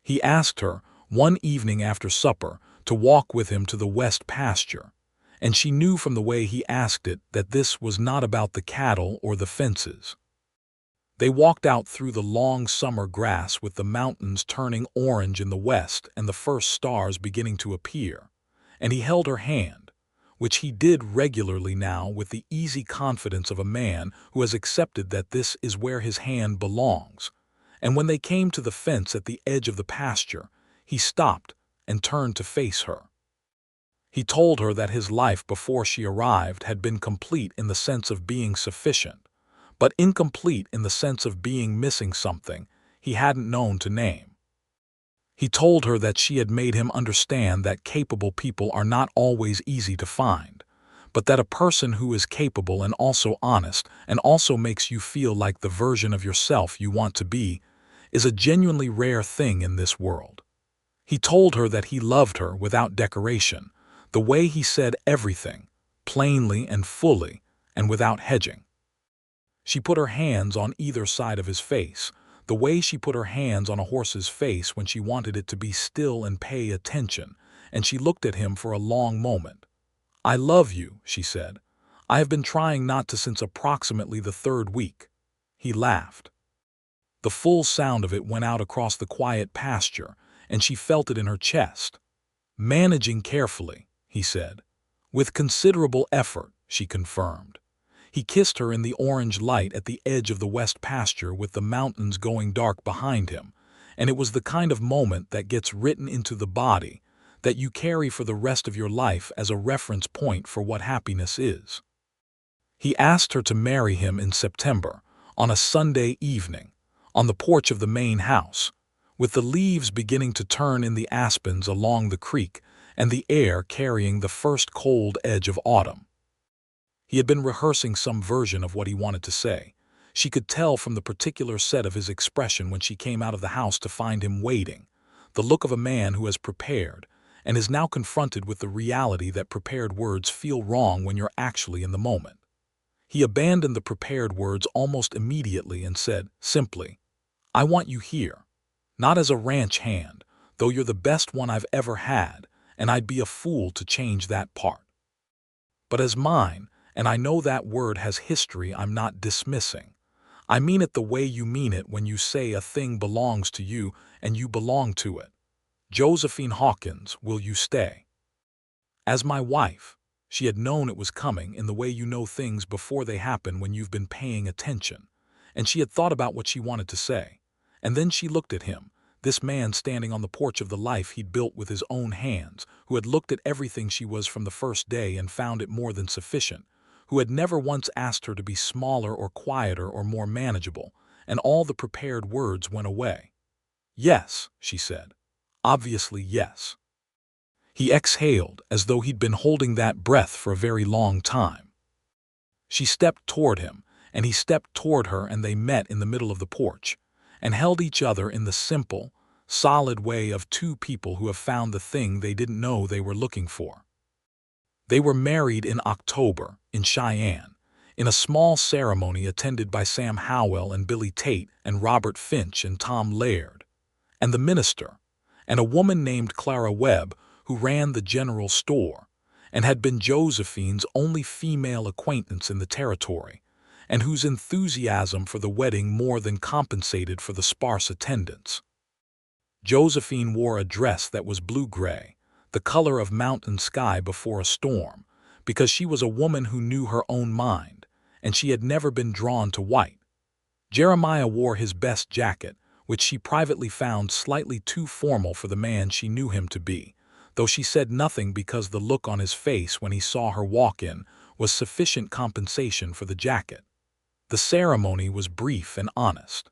He asked her, one evening after supper, to walk with him to the west pasture, and she knew from the way he asked it that this was not about the cattle or the fences. They walked out through the long summer grass with the mountains turning orange in the west and the first stars beginning to appear, and he held her hand, which he did regularly now with the easy confidence of a man who has accepted that this is where his hand belongs. And when they came to the fence at the edge of the pasture, he stopped and turned to face her. He told her that his life before she arrived had been complete in the sense of being sufficient, but incomplete in the sense of being missing something he hadn't known to name. He told her that she had made him understand that capable people are not always easy to find, but that a person who is capable and also honest and also makes you feel like the version of yourself you want to be is a genuinely rare thing in this world. He told her that he loved her without decoration, the way he said everything, plainly and fully, and without hedging. She put her hands on either side of his face, the way she put her hands on a horse's face when she wanted it to be still and pay attention, and she looked at him for a long moment. "I love you," she said. "I have been trying not to since approximately the 3rd week." He laughed. The full sound of it went out across the quiet pasture, and she felt it in her chest. "Managing carefully," he said. "With considerable effort," she confirmed. He kissed her in the orange light at the edge of the west pasture with the mountains going dark behind him, and it was the kind of moment that gets written into the body, that you carry for the rest of your life as a reference point for what happiness is. He asked her to marry him in September, on a Sunday evening, on the porch of the main house, with the leaves beginning to turn in the aspens along the creek and the air carrying the first cold edge of autumn. He had been rehearsing some version of what he wanted to say. She could tell from the particular set of his expression when she came out of the house to find him waiting, the look of a man who has prepared and is now confronted with the reality that prepared words feel wrong when you're actually in the moment. He abandoned the prepared words almost immediately and said, simply, "I want you here. Not as a ranch hand, though you're the best one I've ever had, and I'd be a fool to change that part. But as mine, and I know that word has history I'm not dismissing. I mean it the way you mean it when you say a thing belongs to you and you belong to it. Josephine Hawkins, will you stay? As my wife." She had known it was coming in the way you know things before they happen when you've been paying attention, and she had thought about what she wanted to say. And then she looked at him, this man standing on the porch of the life he'd built with his own hands, who had looked at everything she was from the first day and found it more than sufficient, who had never once asked her to be smaller or quieter or more manageable, and all the prepared words went away. "Yes," she said. "Obviously yes." He exhaled as though he'd been holding that breath for a very long time. She stepped toward him, and he stepped toward her, and they met in the middle of the porch, and held each other in the simple, solid way of two people who have found the thing they didn't know they were looking for. They were married in October, in Cheyenne, in a small ceremony attended by Sam Howell and Billy Tate and Robert Finch and Tom Laird, and the minister, and a woman named Clara Webb who ran the general store and had been Josephine's only female acquaintance in the territory, and whose enthusiasm for the wedding more than compensated for the sparse attendance. Josephine wore a dress that was blue-gray, the color of mountain sky before a storm, because she was a woman who knew her own mind, and she had never been drawn to white. Jeremiah wore his best jacket, which she privately found slightly too formal for the man she knew him to be, though she said nothing because the look on his face when he saw her walk in was sufficient compensation for the jacket. The ceremony was brief and honest.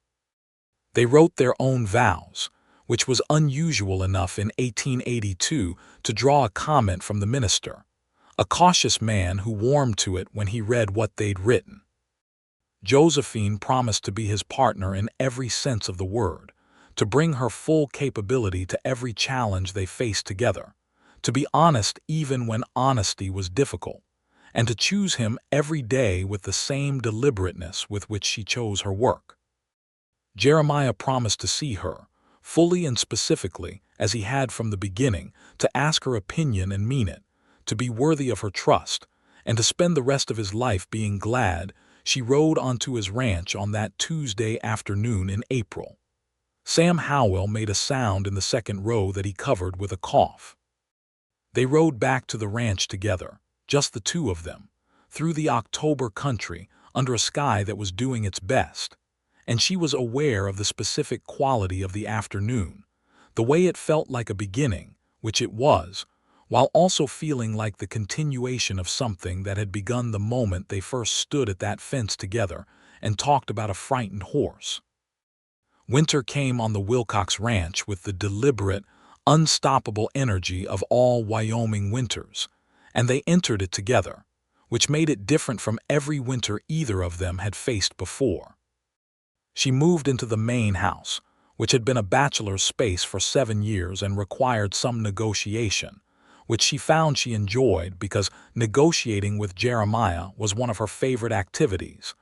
They wrote their own vows, which was unusual enough in 1882 to draw a comment from the minister, a cautious man who warmed to it when he read what they'd written. Josephine promised to be his partner in every sense of the word, to bring her full capability to every challenge they faced together, to be honest even when honesty was difficult, and to choose him every day with the same deliberateness with which she chose her work. Jeremiah promised to see her, fully and specifically, as he had from the beginning, to ask her opinion and mean it, to be worthy of her trust, and to spend the rest of his life being glad she rode onto his ranch on that Tuesday afternoon in April. Sam Howell made a sound in the second row that he covered with a cough. They rode back to the ranch together, just the two of them, through the October country, under a sky that was doing its best, and she was aware of the specific quality of the afternoon, the way it felt like a beginning, which it was, while also feeling like the continuation of something that had begun the moment they first stood at that fence together and talked about a frightened horse. Winter came on the Wilcox Ranch with the deliberate, unstoppable energy of all Wyoming winters, and they entered it together, which made it different from every winter either of them had faced before. She moved into the main house, which had been a bachelor's space for 7 years and required some negotiation, which she found she enjoyed because negotiating with Jeremiah was one of her favorite activities,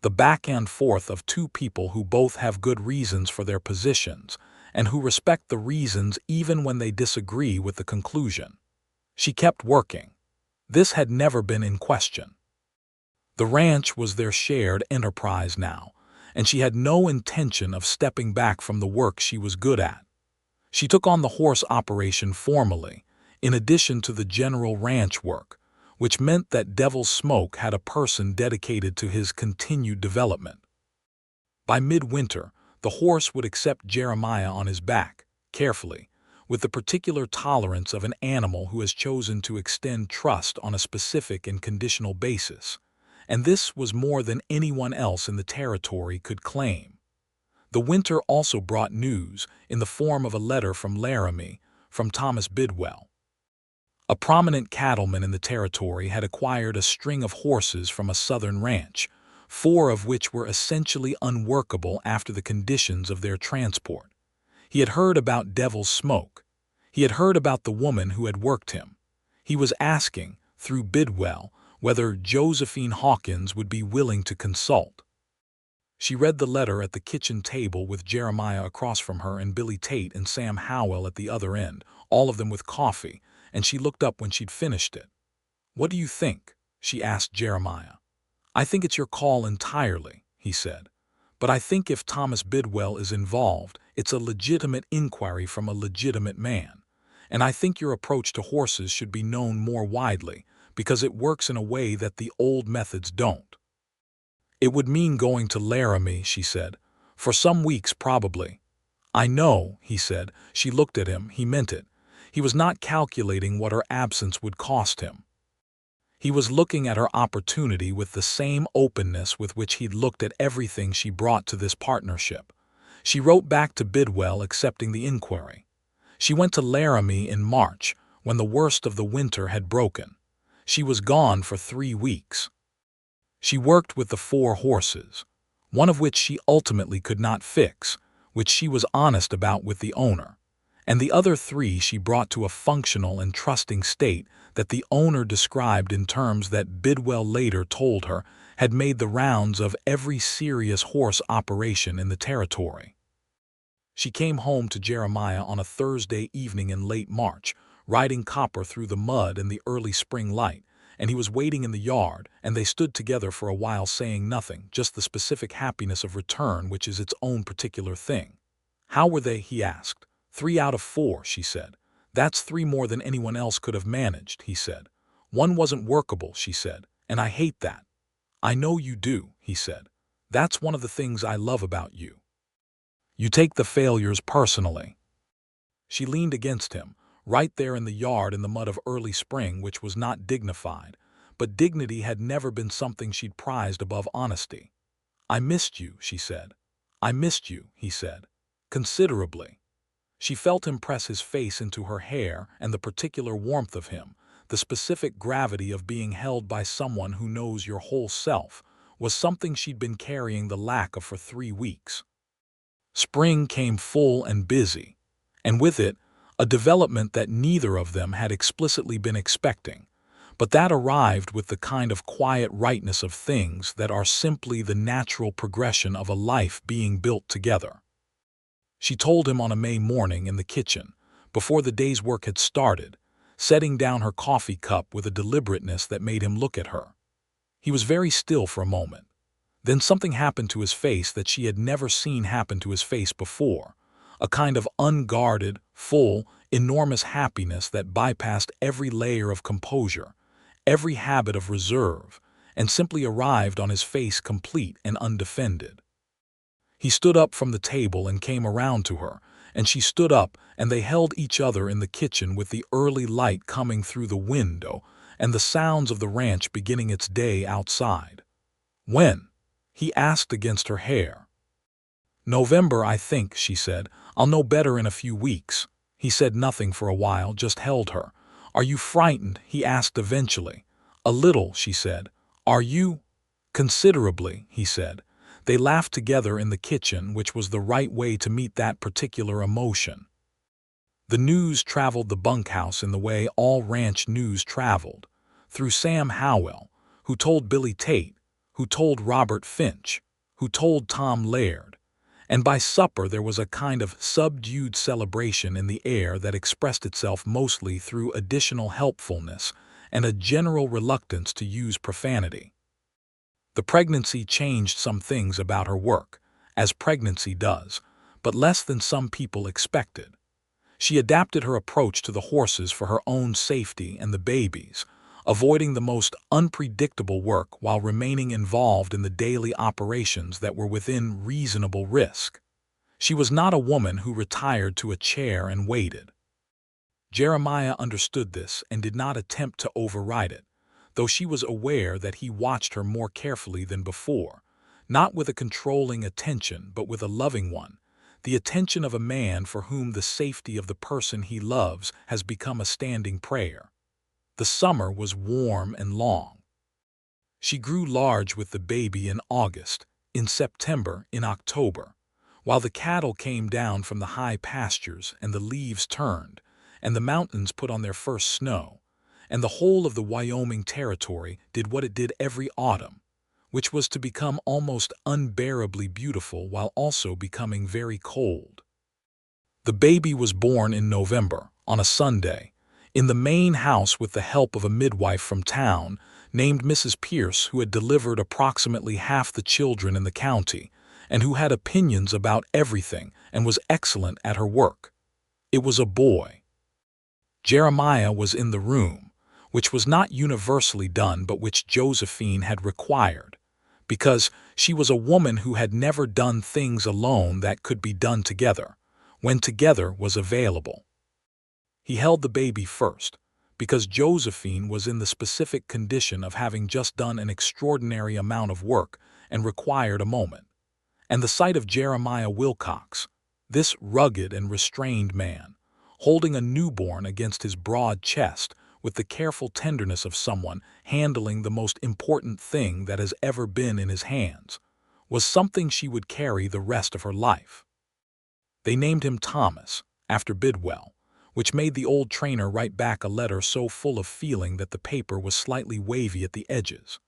the back and forth of two people who both have good reasons for their positions and who respect the reasons even when they disagree with the conclusion. She kept working. This had never been in question. The ranch was their shared enterprise now, and she had no intention of stepping back from the work she was good at. She took on the horse operation formally, in addition to the general ranch work, which meant that Devil's Smoke had a person dedicated to his continued development. By midwinter, the horse would accept Jeremiah on his back, carefully, with the particular tolerance of an animal who has chosen to extend trust on a specific and conditional basis, and this was more than anyone else in the territory could claim. The winter also brought news in the form of a letter from Laramie, from Thomas Bidwell. A prominent cattleman in the territory had acquired a string of horses from a southern ranch, 4 of which were essentially unworkable after the conditions of their transport. He had heard about Devil's Smoke. He had heard about the woman who had worked him. He was asking, through Bidwell, whether Josephine Hawkins would be willing to consult. She read the letter at the kitchen table with Jeremiah across from her and Billy Tate and Sam Howell at the other end, all of them with coffee, and she looked up when she'd finished it. "What do you think?" she asked Jeremiah. "I think it's your call entirely," he said. "But I think if Thomas Bidwell is involved, it's a legitimate inquiry from a legitimate man. And I think your approach to horses should be known more widely, because it works in a way that the old methods don't." "It would mean going to Laramie," she said. "For some weeks, probably." "I know," he said. She looked at him. He meant it. He was not calculating what her absence would cost him. He was looking at her opportunity with the same openness with which he'd looked at everything she brought to this partnership. She wrote back to Bidwell accepting the inquiry. She went to Laramie in March, when the worst of the winter had broken. She was gone for 3 weeks. She worked with the 4 horses, one of which she ultimately could not fix, which she was honest about with the owner, and the other 3 she brought to a functional and trusting state that the owner described in terms that Bidwell later told her had made the rounds of every serious horse operation in the territory. She came home to Jeremiah on a Thursday evening in late March, riding Copper through the mud in the early spring light, and he was waiting in the yard, and they stood together for a while saying nothing, just the specific happiness of return, which is its own particular thing. "How were they?" he asked. 3 out of 4, she said. "That's 3 more than anyone else could have managed," he said. "One wasn't workable," she said, "and I hate that." "I know you do," he said. "That's one of the things I love about you. You take the failures personally." She leaned against him, right there in the yard in the mud of early spring, which was not dignified, but dignity had never been something she'd prized above honesty. "I missed you," she said. "I missed you," he said. "Considerably." She felt him press his face into her hair, and the particular warmth of him, the specific gravity of being held by someone who knows your whole self, was something she'd been carrying the lack of for 3 weeks. Spring came full and busy, and with it, a development that neither of them had explicitly been expecting, but that arrived with the kind of quiet rightness of things that are simply the natural progression of a life being built together. She told him on a May morning in the kitchen, before the day's work had started, setting down her coffee cup with a deliberateness that made him look at her. He was very still for a moment. Then something happened to his face that she had never seen happen to his face before, a kind of unguarded, full, enormous happiness that bypassed every layer of composure, every habit of reserve, and simply arrived on his face complete and undefended. He stood up from the table and came around to her, and she stood up, and they held each other in the kitchen with the early light coming through the window and the sounds of the ranch beginning its day outside. "When?" he asked against her hair. "November, I think," she said. "I'll know better in a few weeks." He said nothing for a while, just held her. "Are you frightened?" he asked eventually. "A little," she said. "Are you?" "Considerably," he said. They laughed together in the kitchen, which was the right way to meet that particular emotion. The news traveled the bunkhouse in the way all ranch news traveled, through Sam Howell, who told Billy Tate, who told Robert Finch, who told Tom Laird, and by supper there was a kind of subdued celebration in the air that expressed itself mostly through additional helpfulness and a general reluctance to use profanity. The pregnancy changed some things about her work, as pregnancy does, but less than some people expected. She adapted her approach to the horses for her own safety and the baby's, avoiding the most unpredictable work while remaining involved in the daily operations that were within reasonable risk. She was not a woman who retired to a chair and waited. Jeremiah understood this and did not attempt to override it, though she was aware that he watched her more carefully than before, not with a controlling attention but with a loving one, the attention of a man for whom the safety of the person he loves has become a standing prayer. The summer was warm and long. She grew large with the baby in August, in September, in October, while the cattle came down from the high pastures and the leaves turned, and the mountains put on their first snow, and the whole of the Wyoming Territory did what it did every autumn, which was to become almost unbearably beautiful while also becoming very cold. The baby was born in November, on a Sunday, in the main house with the help of a midwife from town named Mrs. Pierce, who had delivered approximately half the children in the county, and who had opinions about everything and was excellent at her work. It was a boy. Jeremiah was in the room, which was not universally done but which Josephine had required, because she was a woman who had never done things alone that could be done together, when together was available. He held the baby first, because Josephine was in the specific condition of having just done an extraordinary amount of work and required a moment. And the sight of Jeremiah Wilcox, this rugged and restrained man, holding a newborn against his broad chest with the careful tenderness of someone handling the most important thing that has ever been in his hands, was something she would carry the rest of her life. They named him Thomas, after Bidwell, which made the old trainer write back a letter so full of feeling that the paper was slightly wavy at the edges.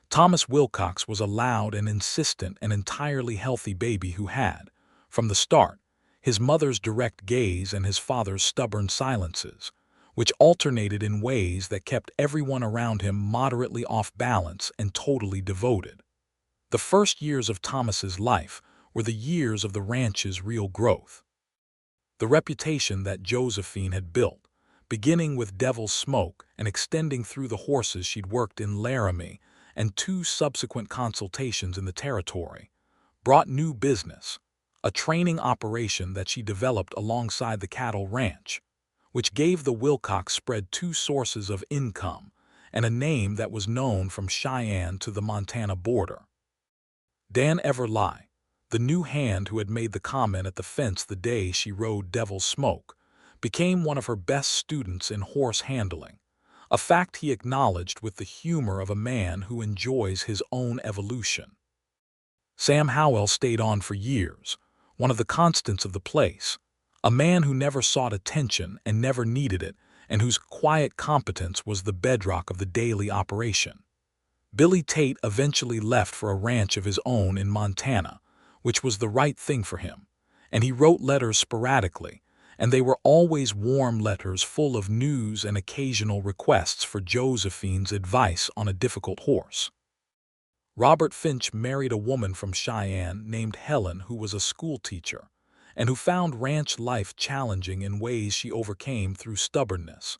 Thomas Wilcox was a loud and insistent and entirely healthy baby who had, from the start, his mother's direct gaze and his father's stubborn silences, which alternated in ways that kept everyone around him moderately off balance and totally devoted. The first years of Thomas's life were the years of the ranch's real growth. The reputation that Josephine had built, beginning with Devil's Smoke and extending through the horses she'd worked in Laramie and 2 subsequent consultations in the Territory, brought new business, a training operation that she developed alongside the cattle ranch, which gave the Wilcox spread 2 sources of income and a name that was known from Cheyenne to the Montana border. Dan Everly, the new hand who had made the comment at the fence the day she rode Devil's Smoke, became one of her best students in horse handling, a fact he acknowledged with the humor of a man who enjoys his own evolution. Sam Howell stayed on for years, one of the constants of the place, a man who never sought attention and never needed it, and whose quiet competence was the bedrock of the daily operation. Billy Tate eventually left for a ranch of his own in Montana, which was the right thing for him, and he wrote letters sporadically, and they were always warm letters full of news and occasional requests for Josephine's advice on a difficult horse. Robert Finch married a woman from Cheyenne named Helen who was a schoolteacher, and who found ranch life challenging in ways she overcame through stubbornness,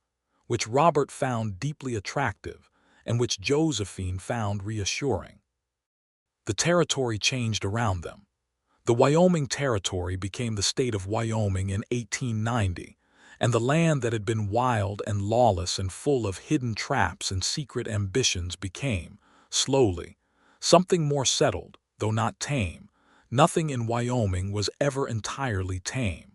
which Robert found deeply attractive and which Josephine found reassuring. The territory changed around them. The Wyoming Territory became the state of Wyoming in 1890, and the land that had been wild and lawless and full of hidden traps and secret ambitions became, slowly, something more settled, though not tame. Nothing in Wyoming was ever entirely tame.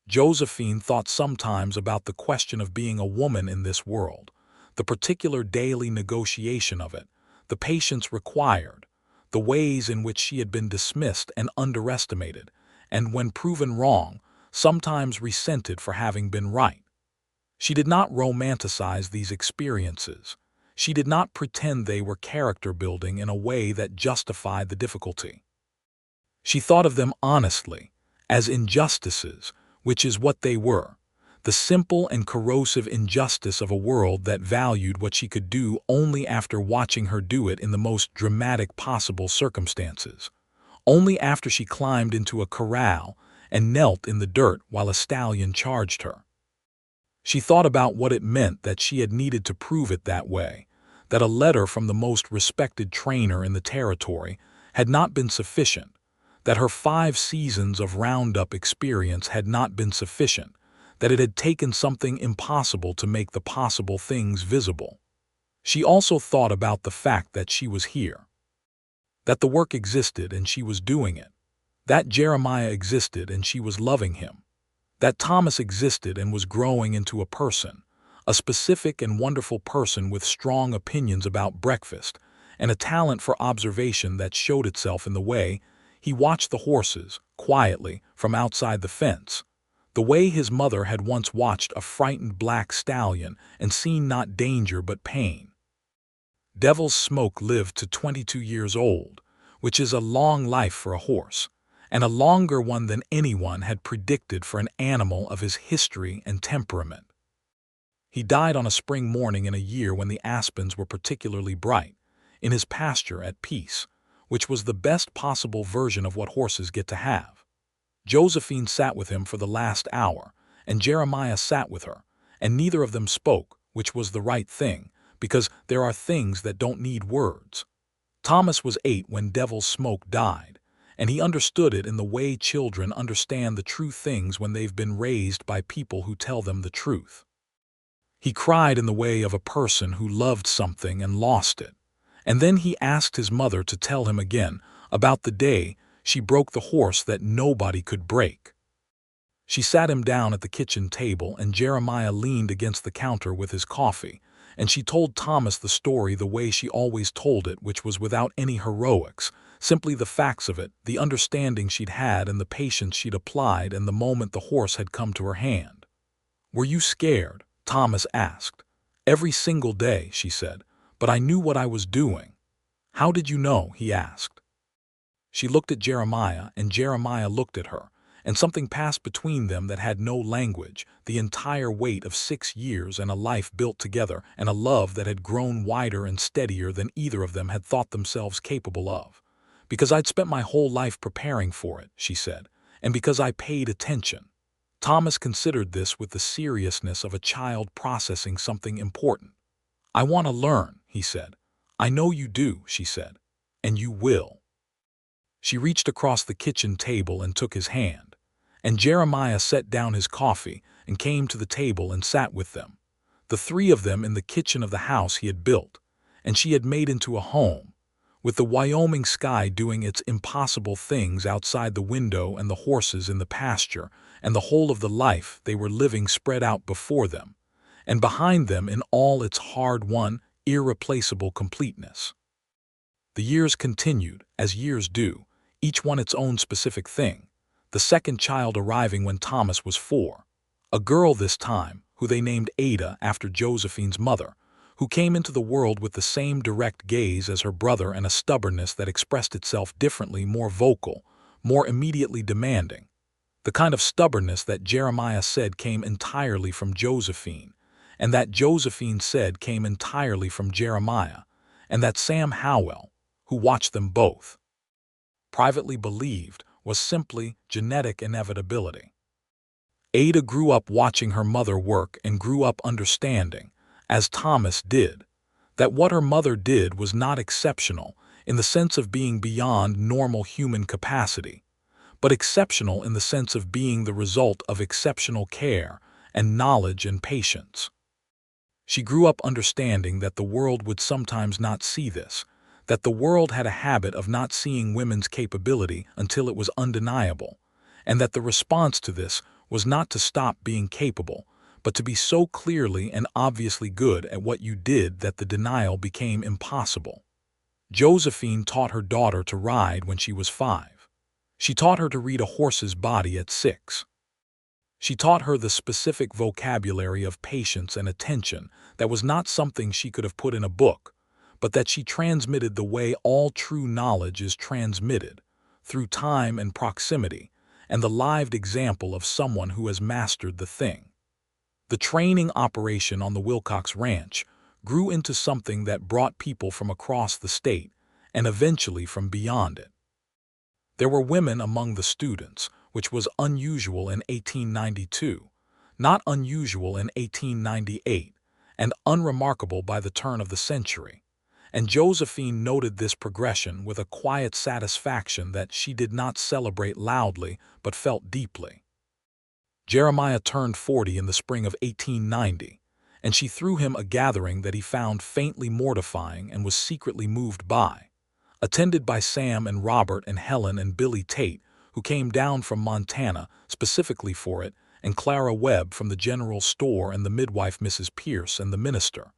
Josephine thought sometimes about the question of being a woman in this world, the particular daily negotiation of it, the patience required, the ways in which she had been dismissed and underestimated, and when proven wrong, sometimes resented for having been right. She did not romanticize these experiences. She did not pretend they were character building in a way that justified the difficulty. She thought of them honestly, as injustices, which is what they were, the simple and corrosive injustice of a world that valued what she could do only after watching her do it in the most dramatic possible circumstances, only after she climbed into a corral and knelt in the dirt while a stallion charged her. She thought about what it meant that she had needed to prove it that way, that a letter from the most respected trainer in the territory had not been sufficient, that her 5 seasons of roundup experience had not been sufficient, that it had taken something impossible to make the possible things visible. She also thought about the fact that she was here, that the work existed and she was doing it, that Jeremiah existed and she was loving him, that Thomas existed and was growing into a person, a specific and wonderful person with strong opinions about breakfast and a talent for observation that showed itself in the way he watched the horses, quietly, from outside the fence, the way his mother had once watched a frightened black stallion and seen not danger but pain. Devil's Smoke lived to 22 years old, which is a long life for a horse, and a longer one than anyone had predicted for an animal of his history and temperament. He died on a spring morning in a year when the aspens were particularly bright, in his pasture at peace, which was the best possible version of what horses get to have. Josephine sat with him for the last hour, and Jeremiah sat with her, and neither of them spoke, which was the right thing, because there are things that don't need words. Thomas was 8 when Devil's Smoke died, and he understood it in the way children understand the true things when they've been raised by people who tell them the truth. He cried in the way of a person who loved something and lost it, and then he asked his mother to tell him again about the day she broke the horse that nobody could break. She sat him down at the kitchen table, and Jeremiah leaned against the counter with his coffee, and she told Thomas the story the way she always told it, which was without any heroics, simply the facts of it, the understanding she'd had and the patience she'd applied and the moment the horse had come to her hand. "Were you scared?" Thomas asked. "Every single day," she said, "but I knew what I was doing." "How did you know?" he asked. She looked at Jeremiah, and Jeremiah looked at her, and something passed between them that had no language, the entire weight of 6 years and a life built together, and a love that had grown wider and steadier than either of them had thought themselves capable of. "Because I'd spent my whole life preparing for it," she said, "and because I paid attention." Thomas considered this with the seriousness of a child processing something important. "I want to learn," he said. "I know you do," she said, "and you will." She reached across the kitchen table and took his hand, and Jeremiah set down his coffee and came to the table and sat with them, the 3 of them in the kitchen of the house he had built, and she had made into a home, with the Wyoming sky doing its impossible things outside the window and the horses in the pasture and the whole of the life they were living spread out before them, and behind them in all its hard-won, irreplaceable completeness. The years continued, as years do, each one its own specific thing, the second child arriving when Thomas was 4, a girl this time, who they named Ada after Josephine's mother, who came into the world with the same direct gaze as her brother and a stubbornness that expressed itself differently, more vocal, more immediately demanding, the kind of stubbornness that Jeremiah said came entirely from Josephine, and that Josephine said came entirely from Jeremiah, and that Sam Howell, who watched them both, privately believed was simply genetic inevitability. Ada grew up watching her mother work and grew up understanding, as Thomas did, that what her mother did was not exceptional in the sense of being beyond normal human capacity, but exceptional in the sense of being the result of exceptional care and knowledge and patience. She grew up understanding that the world would sometimes not see this, that the world had a habit of not seeing women's capability until it was undeniable, and that the response to this was not to stop being capable, but to be so clearly and obviously good at what you did that the denial became impossible. Josephine taught her daughter to ride when she was 5. She taught her to read a horse's body at 6. She taught her the specific vocabulary of patience and attention that was not something she could have put in a book, but that she transmitted the way all true knowledge is transmitted, through time and proximity, and the lived example of someone who has mastered the thing. The training operation on the Wilcox Ranch grew into something that brought people from across the state and eventually from beyond it. There were women among the students, which was unusual in 1892, not unusual in 1898, and unremarkable by the turn of the century. And Josephine noted this progression with a quiet satisfaction that she did not celebrate loudly but felt deeply. Jeremiah turned 40 in the spring of 1890, and she threw him a gathering that he found faintly mortifying and was secretly moved by. Attended by Sam and Robert and Helen and Billy Tate, who came down from Montana specifically for it, and Clara Webb from the general store and the midwife Mrs. Pierce and the minister,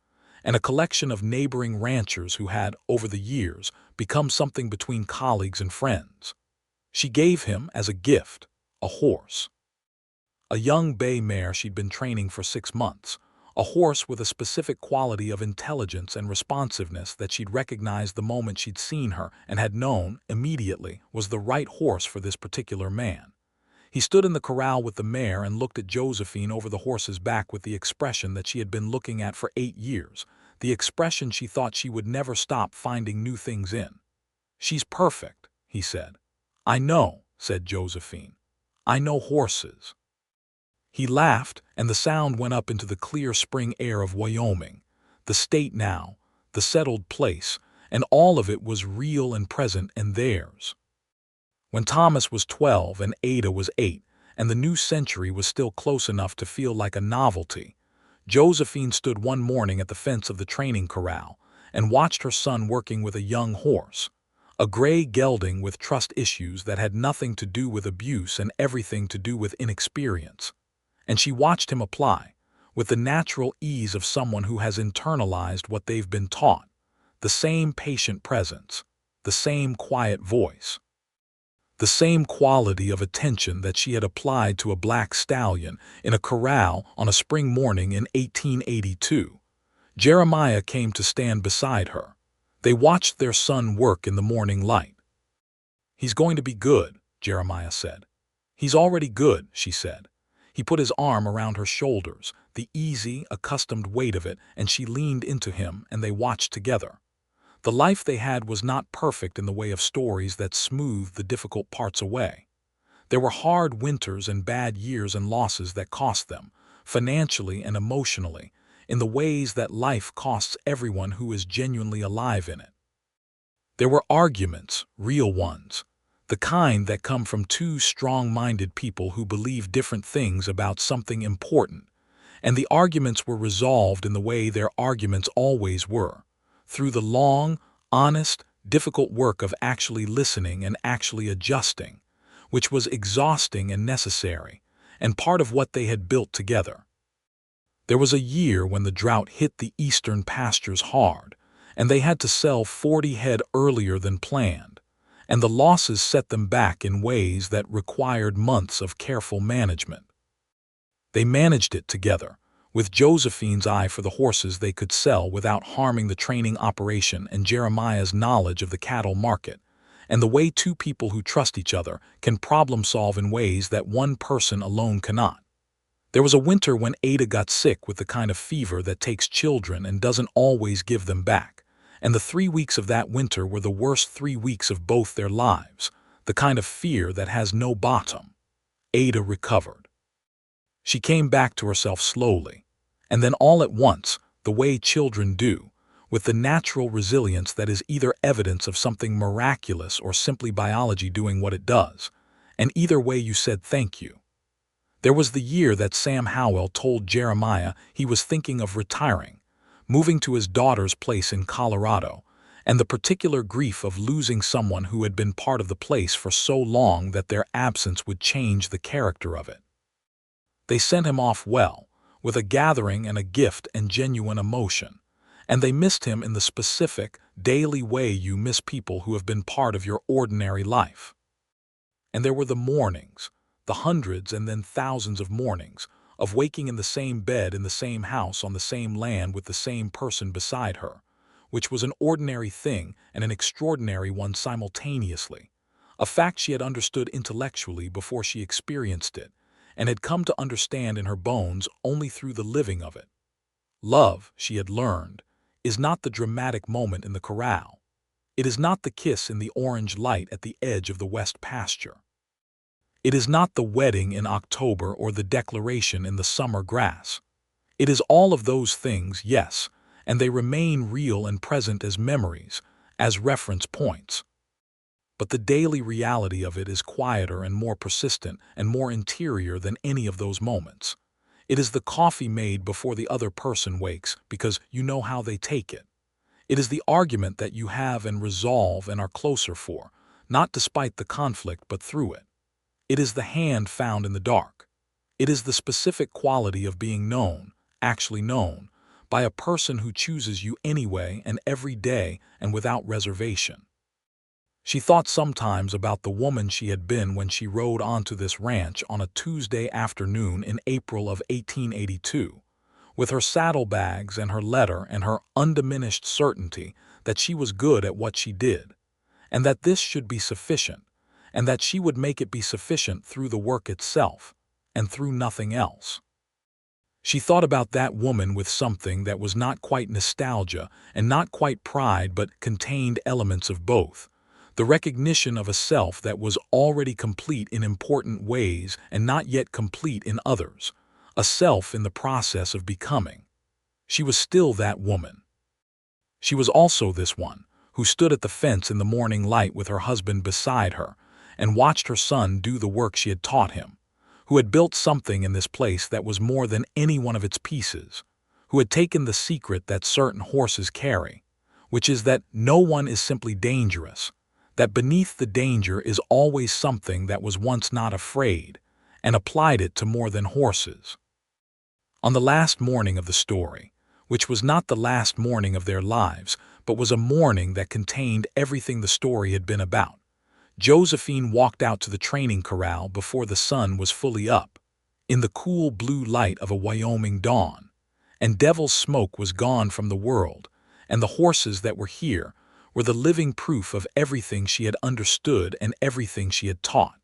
and a collection of neighboring ranchers who had, over the years, become something between colleagues and friends. She gave him, as a gift, a horse. A young bay mare she'd been training for 6 months, a horse with a specific quality of intelligence and responsiveness that she'd recognized the moment she'd seen her and had known, immediately, was the right horse for this particular man. He stood in the corral with the mare and looked at Josephine over the horse's back with the expression that she had been looking at for 8 years, the expression she thought she would never stop finding new things in. "She's perfect," he said. "I know," said Josephine. "I know horses." He laughed, and the sound went up into the clear spring air of Wyoming, the state now, the settled place, and all of it was real and present and theirs. When Thomas was 12 and Ada was 8, and the new century was still close enough to feel like a novelty, Josephine stood one morning at the fence of the training corral and watched her son working with a young horse, a gray gelding with trust issues that had nothing to do with abuse and everything to do with inexperience. And she watched him apply, with the natural ease of someone who has internalized what they've been taught, the same patient presence, the same quiet voice, the same quality of attention that she had applied to a black stallion in a corral on a spring morning in 1882. Jeremiah came to stand beside her. They watched their son work in the morning light. "He's going to be good," Jeremiah said. "He's already good," she said. He put his arm around her shoulders, the easy, accustomed weight of it, and she leaned into him, and they watched together. The life they had was not perfect in the way of stories that smoothed the difficult parts away. There were hard winters and bad years and losses that cost them, financially and emotionally, in the ways that life costs everyone who is genuinely alive in it. There were arguments, real ones, the kind that come from two strong-minded people who believe different things about something important, and the arguments were resolved in the way their arguments always were, through the long, honest, difficult work of actually listening and actually adjusting, which was exhausting and necessary, and part of what they had built together. There was a year when the drought hit the eastern pastures hard, and they had to sell 40 head earlier than planned, and the losses set them back in ways that required months of careful management. They managed it together, with Josephine's eye for the horses they could sell without harming the training operation and Jeremiah's knowledge of the cattle market, and the way two people who trust each other can problem solve in ways that one person alone cannot. There was a winter when Ada got sick with the kind of fever that takes children and doesn't always give them back, and the 3 weeks of that winter were the worst 3 weeks of both their lives, the kind of fear that has no bottom. Ada recovered. She came back to herself slowly, and then all at once, the way children do, with the natural resilience that is either evidence of something miraculous or simply biology doing what it does, and either way you said thank you. There was the year that Sam Howell told Jeremiah he was thinking of retiring, moving to his daughter's place in Colorado, and the particular grief of losing someone who had been part of the place for so long that their absence would change the character of it. They sent him off well, with a gathering and a gift and genuine emotion. And they missed him in the specific, daily way you miss people who have been part of your ordinary life. And there were the mornings, the hundreds and then thousands of mornings, of waking in the same bed in the same house on the same land with the same person beside her, which was an ordinary thing and an extraordinary one simultaneously, a fact she had understood intellectually before she experienced it, and had come to understand in her bones only through the living of it. Love, she had learned, is not the dramatic moment in the corral. It is not the kiss in the orange light at the edge of the west pasture. It is not the wedding in October or the declaration in the summer grass. It is all of those things, yes, and they remain real and present as memories, as reference points. But the daily reality of it is quieter and more persistent and more interior than any of those moments. It is the coffee made before the other person wakes because you know how they take it. It is the argument that you have and resolve and are closer for, not despite the conflict but through it. It is the hand found in the dark. It is the specific quality of being known, actually known, by a person who chooses you anyway and every day and without reservation. She thought sometimes about the woman she had been when she rode onto this ranch on a Tuesday afternoon in April of 1882, with her saddlebags and her letter and her undiminished certainty that she was good at what she did, and that this should be sufficient, and that she would make it be sufficient through the work itself, and through nothing else. She thought about that woman with something that was not quite nostalgia and not quite pride but contained elements of both, the recognition of a self that was already complete in important ways and not yet complete in others, a self in the process of becoming. She was still that woman. She was also this one who stood at the fence in the morning light with her husband beside her and watched her son do the work she had taught him, who had built something in this place that was more than any one of its pieces, who had taken the secret that certain horses carry, which is that no one is simply dangerous, that beneath the danger is always something that was once not afraid, and applied it to more than horses. On the last morning of the story, which was not the last morning of their lives, but was a morning that contained everything the story had been about, Josephine walked out to the training corral before the sun was fully up, in the cool blue light of a Wyoming dawn, and devil's smoke was gone from the world, and the horses that were here were the living proof of everything she had understood and everything she had taught.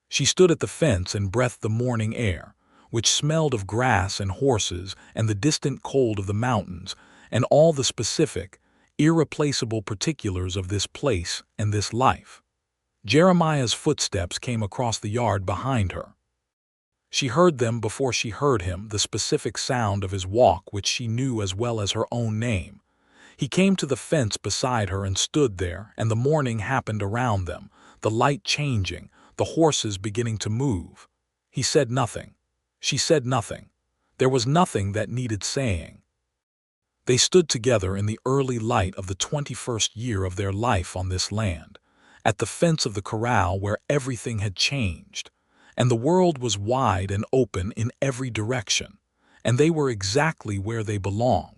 She stood at the fence and breathed the morning air, which smelled of grass and horses and the distant cold of the mountains and all the specific, irreplaceable particulars of this place and this life. Jeremiah's footsteps came across the yard behind her. She heard them before she heard him, the specific sound of his walk which she knew as well as her own name. He came to the fence beside her and stood there, and the morning happened around them, the light changing, the horses beginning to move. He said nothing. She said nothing. There was nothing that needed saying. They stood together in the early light of the 21st year of their life on this land, at the fence of the corral where everything had changed, and the world was wide and open in every direction, and they were exactly where they belonged.